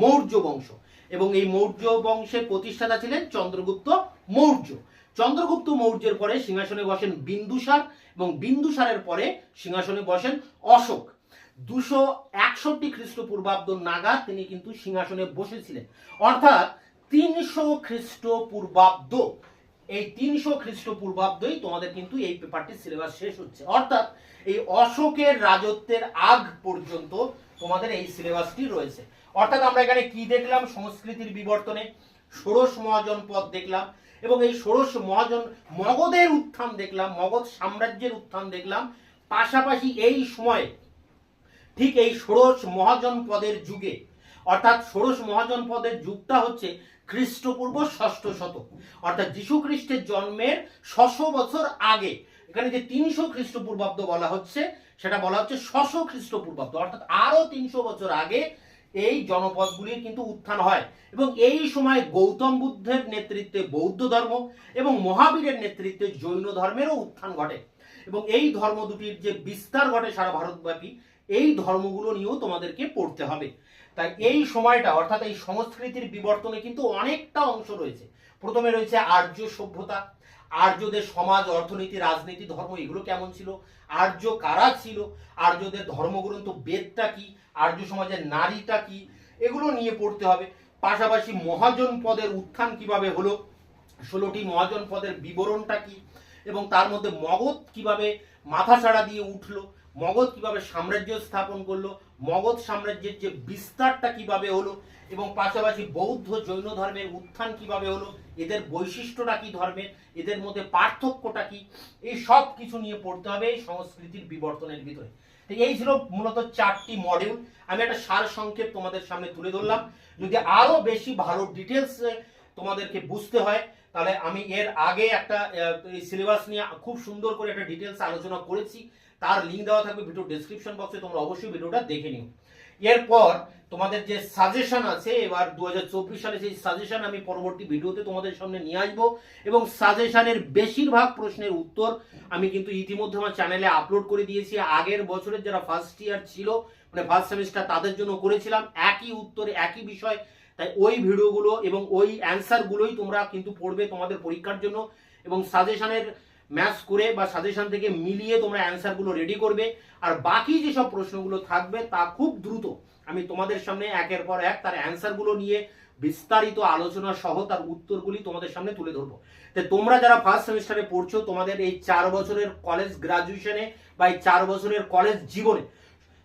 মৌর্য বংশ এবং এই মৌর্য বংশের প্রতিষ্ঠাতা ছিলেন চন্দ্রগুপ্ত মৌর্য। চন্দ্রগুপ্ত মৌর্যের পরে সিংহাসনে বসেন বিন্দুসার এবং বিন্দুসারের পরে সিংহাসনে বসেন অশোক। 261 খ্রিস্টপূর্বাব্দ নাগাদ তিনি কিন্তু সিংহাসনে বসেছিলেন। অর্থাৎ 300 খ্রিস্টপূর্বাব্দ, এই 300 খ্রিস্টপূর্বাব্দই তোমাদের কিন্তু এই পেপারটির সিলেবাস শেষ হচ্ছে। অর্থাৎ এই অশোকের রাজত্বের আগ পর্যন্ত তোমাদের এই সিলেবাসটি রয়েছে। অর্থাৎ আমরা এখানে কি দেখলাম? সংস্কৃতির বিবর্তনে ষোড়শ মহাজনপদ দেখলাম এবং এই ষোড়শ মগধের উত্থান দেখলাম, মগধ সাম্রাজ্যের উত্থান দেখলাম। পাশাপাশি এই সময়ে ঠিক এই ষোড়শ মহাজনপদের যুগে, অর্থাৎ ষোড়শ মহাজনপদের যুগটা হচ্ছে খ্রিস্টপূর্ব 6ষ্ঠ শতক, অর্থাৎ যীশু খ্রিস্টের জন্মের 600 বছর আগে। এখানে যে 300 খ্রিস্টপূর্বাব্দ বলা হচ্ছে সেটা বলা হচ্ছে 600 খ্রিস্টপূর্বাব্দ, অর্থাৎ আরো 300 বছর আগে এই জনপদগুলির কিন্তু উত্থান হয় এবং এই সময় গৌতম বুদ্ধের নেতৃত্বে বৌদ্ধ ধর্ম এবং মহাবীরের নেতৃত্বে জৈন ধর্মেরও উত্থান ঘটে এবং এই ধর্ম দুটির যে বিস্তার ঘটে সারা ভারতব্যাপী, এই ধর্মগুলো নিয়েও তোমাদেরকে পড়তে হবে। তাই এই সময়টা অর্থাৎ এই সংস্কৃতির বিবর্তনে কিন্তু অনেকটা অংশ রয়েছে। প্রথমে রয়েছে আর্য সভ্যতা, আর্যদের সমাজ, অর্থনীতি, রাজনীতি, ধর্ম এগুলো কেমন ছিল, আর্য কারা ছিল, আর্যদের ধর্মগ্রন্থ বেদটা কি, আর্য সমাজের নারীটা কি, এগুলো নিয়ে পড়তে হবে। পাশাপাশি মহাজন পদের উত্থান কিভাবে হলো, 16টি মহাজন পদের বিবরণটা কি এবং তার মধ্যে মগধ কিভাবে মাথাছাড়া দিয়ে উঠলো, মগধ কিভাবে সাম্রাজ্য স্থাপন করলো, মগধ সাম্রাজ্যের যে বিস্তারটা কিভাবে হলো এবং পাশাপাশি বৌদ্ধ জৈন ধর্মের উত্থান কিভাবে হলো, এদের বৈশিষ্ট্যটা কি ধর্মের, এদের মধ্যে পার্থক্যটা কি, এই সব কিছু নিয়ে পড়তে হবে এই সংস্কৃতির বিবর্তনের ভিতরে। তো এই ছিল মূলত 4টি মডিউল। আমি একটা সার সংক্ষেপ তোমাদের সামনে তুলে ধরলাম। যদি আরো বেশি ভালো ডিটেলস তোমাদেরকে বুঝতে হয় তাহলে আমি এর আগে একটা সিলেবাস নিয়ে খুব সুন্দর করে একটা ডিটেলস আলোচনা করেছি, তার লিঙ্ক দেওয়া থাকবে ভিডিও ডেসক্রিপশন বক্সে, তোমরা অবশ্যই ভিডিওটা দেখে নিও। এরপর তোমাদের যে সাজেশন আছে, এবার 2024 সালে সেই সাজেশন আমি পরবর্তী ভিডিওতে তোমাদের সামনে নিয়ে আসবো এবং সাজেশনের বেশিরভাগ প্রশ্নের উত্তর আমি কিন্তু ইতিমধ্যে আমার চ্যানেলে আপলোড করে দিয়েছি। আগের বছরের যারা ফার্স্ট ইয়ার ছিল, মানে ফার্স্ট সেমিস্টার, তাদের জন্য করেছিলাম একই উত্তর একই বিষয়। তাই ওই ভিডিওগুলো এবং ওই অ্যান্সারগুলোই তোমরা কিন্তু পড়বে তোমাদের পরীক্ষার জন্য এবং সাজেশনের ম্যাচ করে বা সাজেশন থেকে মিলিয়ে তোমরা অ্যান্সারগুলো রেডি করবে। আর বাকি যেসব প্রশ্নগুলো থাকবে তা খুব দ্রুত আমি তোমাদের সামনে একের পর এক তার অ্যান্সারগুলো নিয়ে বিস্তারিত আলোচনা সহ তার উত্তরগুলি তোমাদের সামনে তুলে ধরবো। তো তোমরা যারা ফার্স্ট সেমিস্টারে পড়ছো, তোমাদের এই 4 বছরের কলেজ গ্রাজুয়েশনে বা এই 4 বছরের কলেজ জীবনে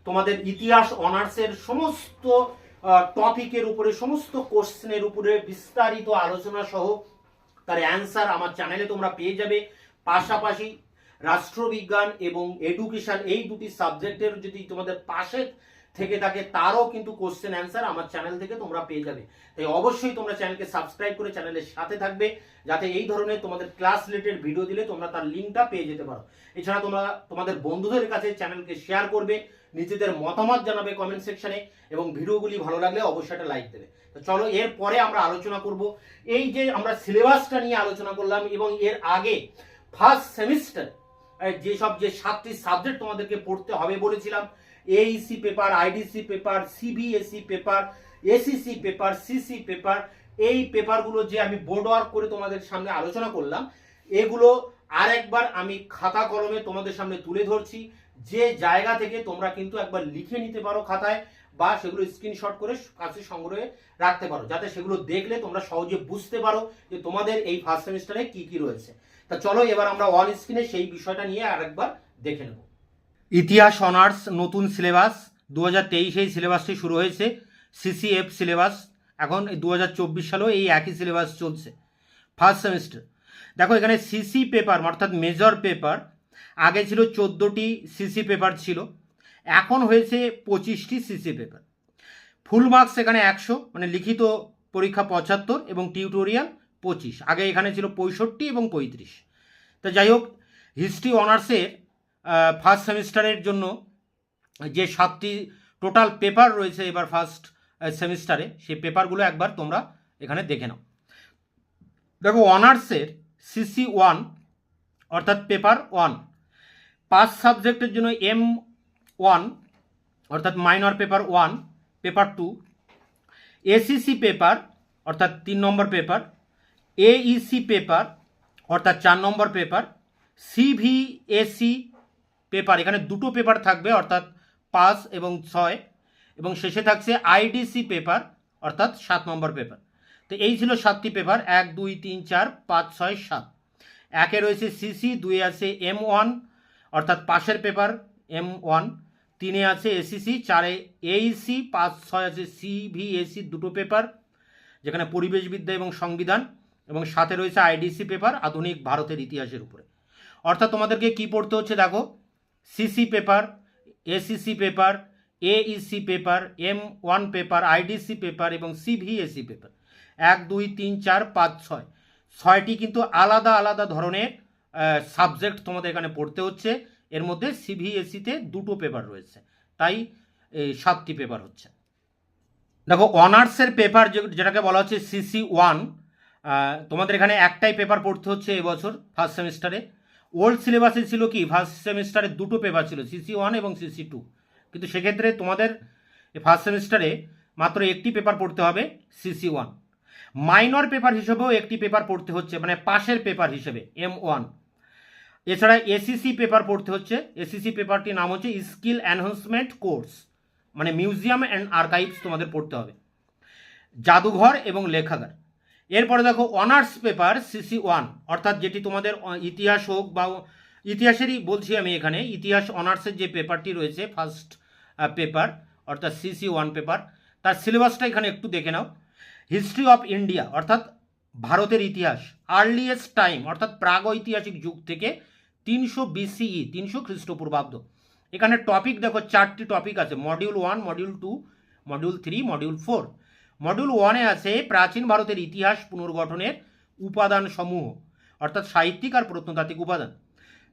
তোমাদের ইতিহাস অনার্সের সমস্ত টপিকের উপরে, সমস্ত কোশ্চেনের উপরে বিস্তারিত আলোচনা সহ তার অ্যান্সার আমার চ্যানেলে তোমরা পেয়ে যাবে। পাশাপাশি রাষ্ট্রবিজ্ঞান এবং এডুকেশন, এই দুটি সাবজেক্টের যদি তোমাদের পাশে থেকে থাকে তারও কিন্তু কোশ্চেন অ্যান্সার আমার চ্যানেল থেকে তোমরা পেয়ে যাবে। তাই অবশ্যই তোমরা চ্যানেলকে সাবস্ক্রাইব করে চ্যানেলের সাথে থাকবে, যাতে এই ধরনের তোমাদের ক্লাস রিলেটেড ভিডিও দিলে তোমরা তার লিঙ্কটা পেয়ে যেতে পারো। এছাড়া তোমরা তোমাদের বন্ধুদের কাছে চ্যানেলকে শেয়ার করবে, নিজেদের মতামত জানাবে কমেন্ট সেকশনে এবং ভিডিওগুলি ভালো লাগলে অবশ্যই একটা লাইক দেবে। তো চলো এরপরে আমরা আলোচনা করব এই যে আমরা সিলেবাসটা নিয়ে আলোচনা করলাম এবং এর আগে ফার্স্ট সেমিস্টার যেসব যে 7টি সাবজেক্ট তোমাদেরকে পড়তে হবে বলেছিলাম, AEC paper, IDC paper, CBSE paper, SEC paper, CC paper, এই পেপারগুলো যে আমি বোর্ড ওয়ার্ক করে তোমাদের সামনে আলোচনা করলাম, এগুলো আরেকবার আমি খাতা কলমে তোমাদের সামনে তুলে ধরছি। যে জায়গা থেকে তোমরা কিন্তু একবার লিখে নিতে পারো খাতায় বা সেগুলো স্ক্রিনশট করে কাছে সংগ্রহে রাখতে পারো, যাতে সেগুলো দেখলে তোমরা সহজে বুঝতে পারো যে তোমাদের এই ফার্স্ট সেমিস্টারে কি কি রয়েছে। তা চলো এবার আমরা অন স্ক্রিনে সেই বিষয়টা নিয়ে আরেকবার দেখে নেব। ইতিহাস অনার্স নতুন সিলেবাস 2023 এই সিলেবাসটি শুরু হয়েছে, সিসিএফ সিলেবাস এখন 2024 সালেও এই একই সিলেবাস চলছে ফার্স্ট সেমিস্টার। দেখো এখানে সিসি পেপার অর্থাৎ মেজর পেপার আগে ছিল 14টি সিসি পেপার ছিল, এখন হয়েছে 25টি সিসি পেপার। ফুল মার্কস এখানে 100, মানে লিখিত পরীক্ষা 75 এবং টিউটোরিয়াল 25। আগে এখানে ছিল 65 এবং 35। তো যাই হোক, হিস্ট্রি অনার্সের ফার্স্ট সেমিস্টারের জন্য যে 7টি টোটাল পেপার রয়েছে এবার ফার্স্ট সেমিস্টারে, সেই পেপারগুলো একবার তোমরা এখানে দেখে নাও। দেখো অনার্সের সিসি 1 অর্থাৎ পেপার 1, 5 সাবজেক্টের জন্য M1 অর্থাৎ minor paper 1, paper 2, SEC paper অর্থাৎ 3 নম্বর পেপার, এইসি পেপার অর্থাৎ 4 নম্বর পেপার, সিভিএসি পেপার এখানে 2টো পেপার থাকবে অর্থাৎ 5 এবং 6, এবং শেষে থাকছে আইডিসি পেপার অর্থাৎ 7 নম্বর পেপার। তো এই ছিল 7টি পেপার, 1 2 3 4 5 6 7। 1-এ রয়েছে সিসি, 2-এ আছে M1 অর্থাৎ পাশের পেপার M1, 3-এ আছে এসিসি, 4-এ এইসি, 5 6 আছে সিভিএসি 2টো পেপার যেখানে পরিবেশবিদ্যা এবং সংবিধান, এবং 7-এ রয়েছে আইডিসি পেপার আধুনিক ভারতের ইতিহাসের উপরে। অর্থাৎ তোমাদেরকে কি পড়তে হচ্ছে দেখো, CC paper, SEC paper, AEC paper, M1 paper, IDC paper এবং সিভিএসি পেপার। 1 2 3 4 5 6, 6টি কিন্তু আলাদা আলাদা ধরনের সাবজেক্ট তোমাদের এখানে পড়তে হচ্ছে। এর মধ্যে সিভিএসিতে 2টো পেপার রয়েছে, তাই 7টি পেপার হচ্ছে। দেখো অনার্সের পেপার যেটাকে বলা হচ্ছে সিসি 1, তোমাদের এখানে একটাই পেপার পড়তে হচ্ছে এবছর ফার্স্ট সেমিস্টারে। ওল্ড সিলেবাসে ছিল কি ফার্স্ট সেমিস্টারে 2টো পেপার ছিল, সিসি 1 এবং সিসি 2, কিন্তু সেক্ষেত্রে তোমাদের ফার্স্ট সেমিস্টারে মাত্র একটি পেপার পড়তে হবে, সিসি 1। মাইনর পেপার হিসেবেও একটি পেপার পড়তে হচ্ছে, মানে পাশের পেপার হিসেবে M1। এছাড়া এসিসি পেপার পড়তে হচ্ছে। এসিসি পেপারটির নাম হচ্ছে স্কিল এনহান্সমেন্ট কোর্স, মানে মিউজিয়াম অ্যান্ড আর্কাইভস তোমাদের পড়তে হবে, জাদুঘর এবং লেখাগার। এরপরে দেখো অনার্স পেপার সিসি 1 অর্থাৎ যেটি তোমাদের ইতিহাস হোক বা ইতিহাসেরই বলছি আমি এখানে, ইতিহাস অনার্সের যে পেপারটি রয়েছে ফার্স্ট পেপার অর্থাৎ সিসি 1 পেপার, তার সিলেবাসটা এখানে একটু দেখে নাও। হিস্ট্রি অফ ইন্ডিয়া অর্থাৎ ভারতের ইতিহাস, আর্লিয়েস্ট টাইম অর্থাৎ প্রাগৈতিহাসিক যুগ থেকে 300 BCE 300 খ্রিস্টপূর্বাব্দ। এখানে টপিক দেখো 4টি টপিক আছে, module 1, module 2, module 3, module 4। Module 1-এ আছে প্রাচীন ভারতের ইতিহাস পুনর্গঠনের উপাদান সমূহ অর্থাৎ সাহিত্যিক আর প্রত্নতাত্ত্বিক উপাদান।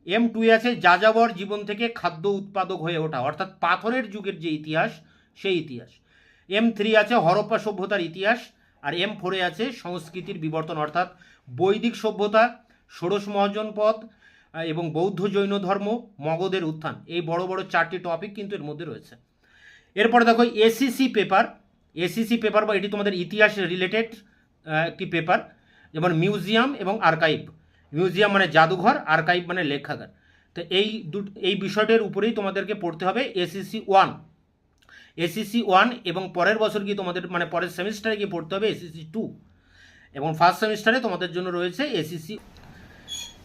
M2-এ আছে যাযাবর জীবন থেকে খাদ্য উৎপাদক হয়ে ওঠা অর্থাৎ পাথরের যুগের যে ইতিহাস সেই ইতিহাস। M3 আছে হরপ্পা সভ্যতার ইতিহাস, আর M4-এ আছে সংস্কৃতির বিবর্তন অর্থাৎ বৈদিক সভ্যতা, ষোড়শ মহাজনপদ এবং বৌদ্ধ জৈন ধর্ম, মগধের উত্থান। এই বড় বড় 4টি টপিক কিন্তু এর মধ্যে রয়েছে। এরপরে দেখো এসিসি পেপার। এসিসি পেপার বা এটি তোমাদের ইতিহাস রিলেটেড একটি পেপার, যেমন মিউজিয়াম এবং আর্কাইভ। মিউজিয়াম মানে জাদুঘর, আর্কাইভ মানে লেখাগার। তো এই বিষয়টার উপরেই তোমাদেরকে পড়তে হবে এসিসি 1। এসিসি 1 এবং পরের বছর গিয়ে তোমাদের মানে পরের সেমিস্টারে গিয়ে পড়তে হবে এসিসি 2, এবং ফার্স্ট সেমিস্টারে তোমাদের জন্য রয়েছে এসিসি।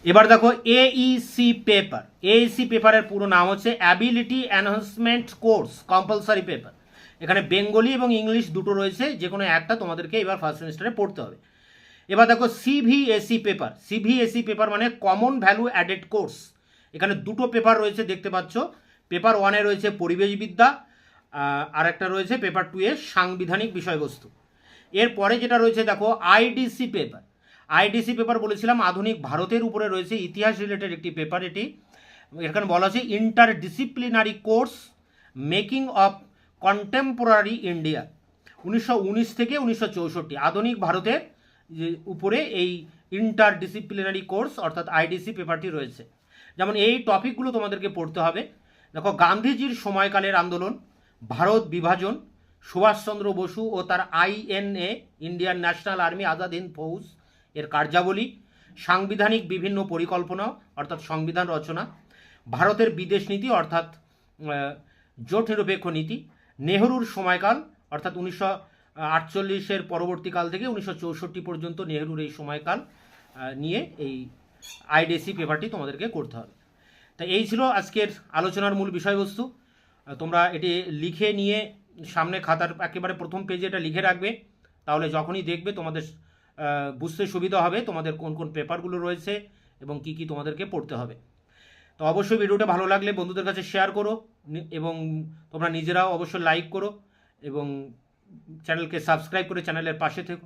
এবার দেখো এইসি পেপার। এইসি পেপারের পুরো নাম হচ্ছে ability enhancement course compulsory paper. এখানে বেঙ্গলি এবং ইংলিশ দুটো রয়েছে, যে কোনো একটা তোমাদেরকে এবার ফার্স্ট সেমিস্টারে পড়তে হবে। এবার দেখো সিভিএসি পেপার। সিভিএসি পেপার মানে কমন ভ্যালু অ্যাডেড কোর্স। এখানে 2টো পেপার রয়েছে দেখতে পাচ্ছ। পেপার 1-এ রয়েছে পরিবেশবিদ্যা, আর একটা রয়েছে পেপার 2-এ সাংবিধানিক বিষয়বস্তু। এরপরে যেটা রয়েছে দেখো আইডিসি পেপার। আইডিসি পেপার বলেছিলাম আধুনিক ভারতের উপরে রয়েছে, ইতিহাস রিলেটেড একটি পেপার এটি। এখানে বলা হচ্ছে inter disciplinary course making of contemporary India 1919 থেকে 1964, আধুনিক ভারতের উপরে এই ইন্টার ডিসিপ্লিনারি কোর্স অর্থাৎ আইডিসি পেপারটি রয়েছে। যেমন এই টপিকগুলো তোমাদেরকে পড়তে হবে। দেখো গান্ধীজির সময়কালের আন্দোলন, ভারত বিভাজন, সুভাষচন্দ্র বসু ও তার INA Indian National Army Azad Hind Fauj এর কার্যাবলী, সাংবিধানিক বিভিন্ন পরিকল্পনা অর্থাৎ সংবিধান রচনা, ভারতের বিদেশ নীতি অর্থাৎ জোট নিরপেক্ষ নীতি, নেহরুর সময়কাল অর্থাৎ 1948-এর পরবর্তীকাল থেকে 1964 পর্যন্ত নেহরুর এই সময়কাল নিয়ে এই আইডিসি পেপারটি তোমাদেরকে করতে হবে। তাই এই ছিল আজকের আলোচনার মূল বিষয়বস্তু। তোমরা এটি লিখে নিয়ে সামনে খাতার একেবারে প্রথম পেজে এটা লিখে রাখবে, তাহলে যখনই দেখবে তোমাদের বুঝতে সুবিধা হবে তোমাদের কোন কোন পেপারগুলো রয়েছে এবং কি কি তোমাদেরকে পড়তে হবে। তো অবশ্যই ভিডিওটা ভালো লাগলে বন্ধুদের কাছে শেয়ার করো এবং তোমরা নিজেরাও অবশ্যই লাইক করো এবং চ্যানেলকে সাবস্ক্রাইব করে চ্যানেলের পাশে থেকো।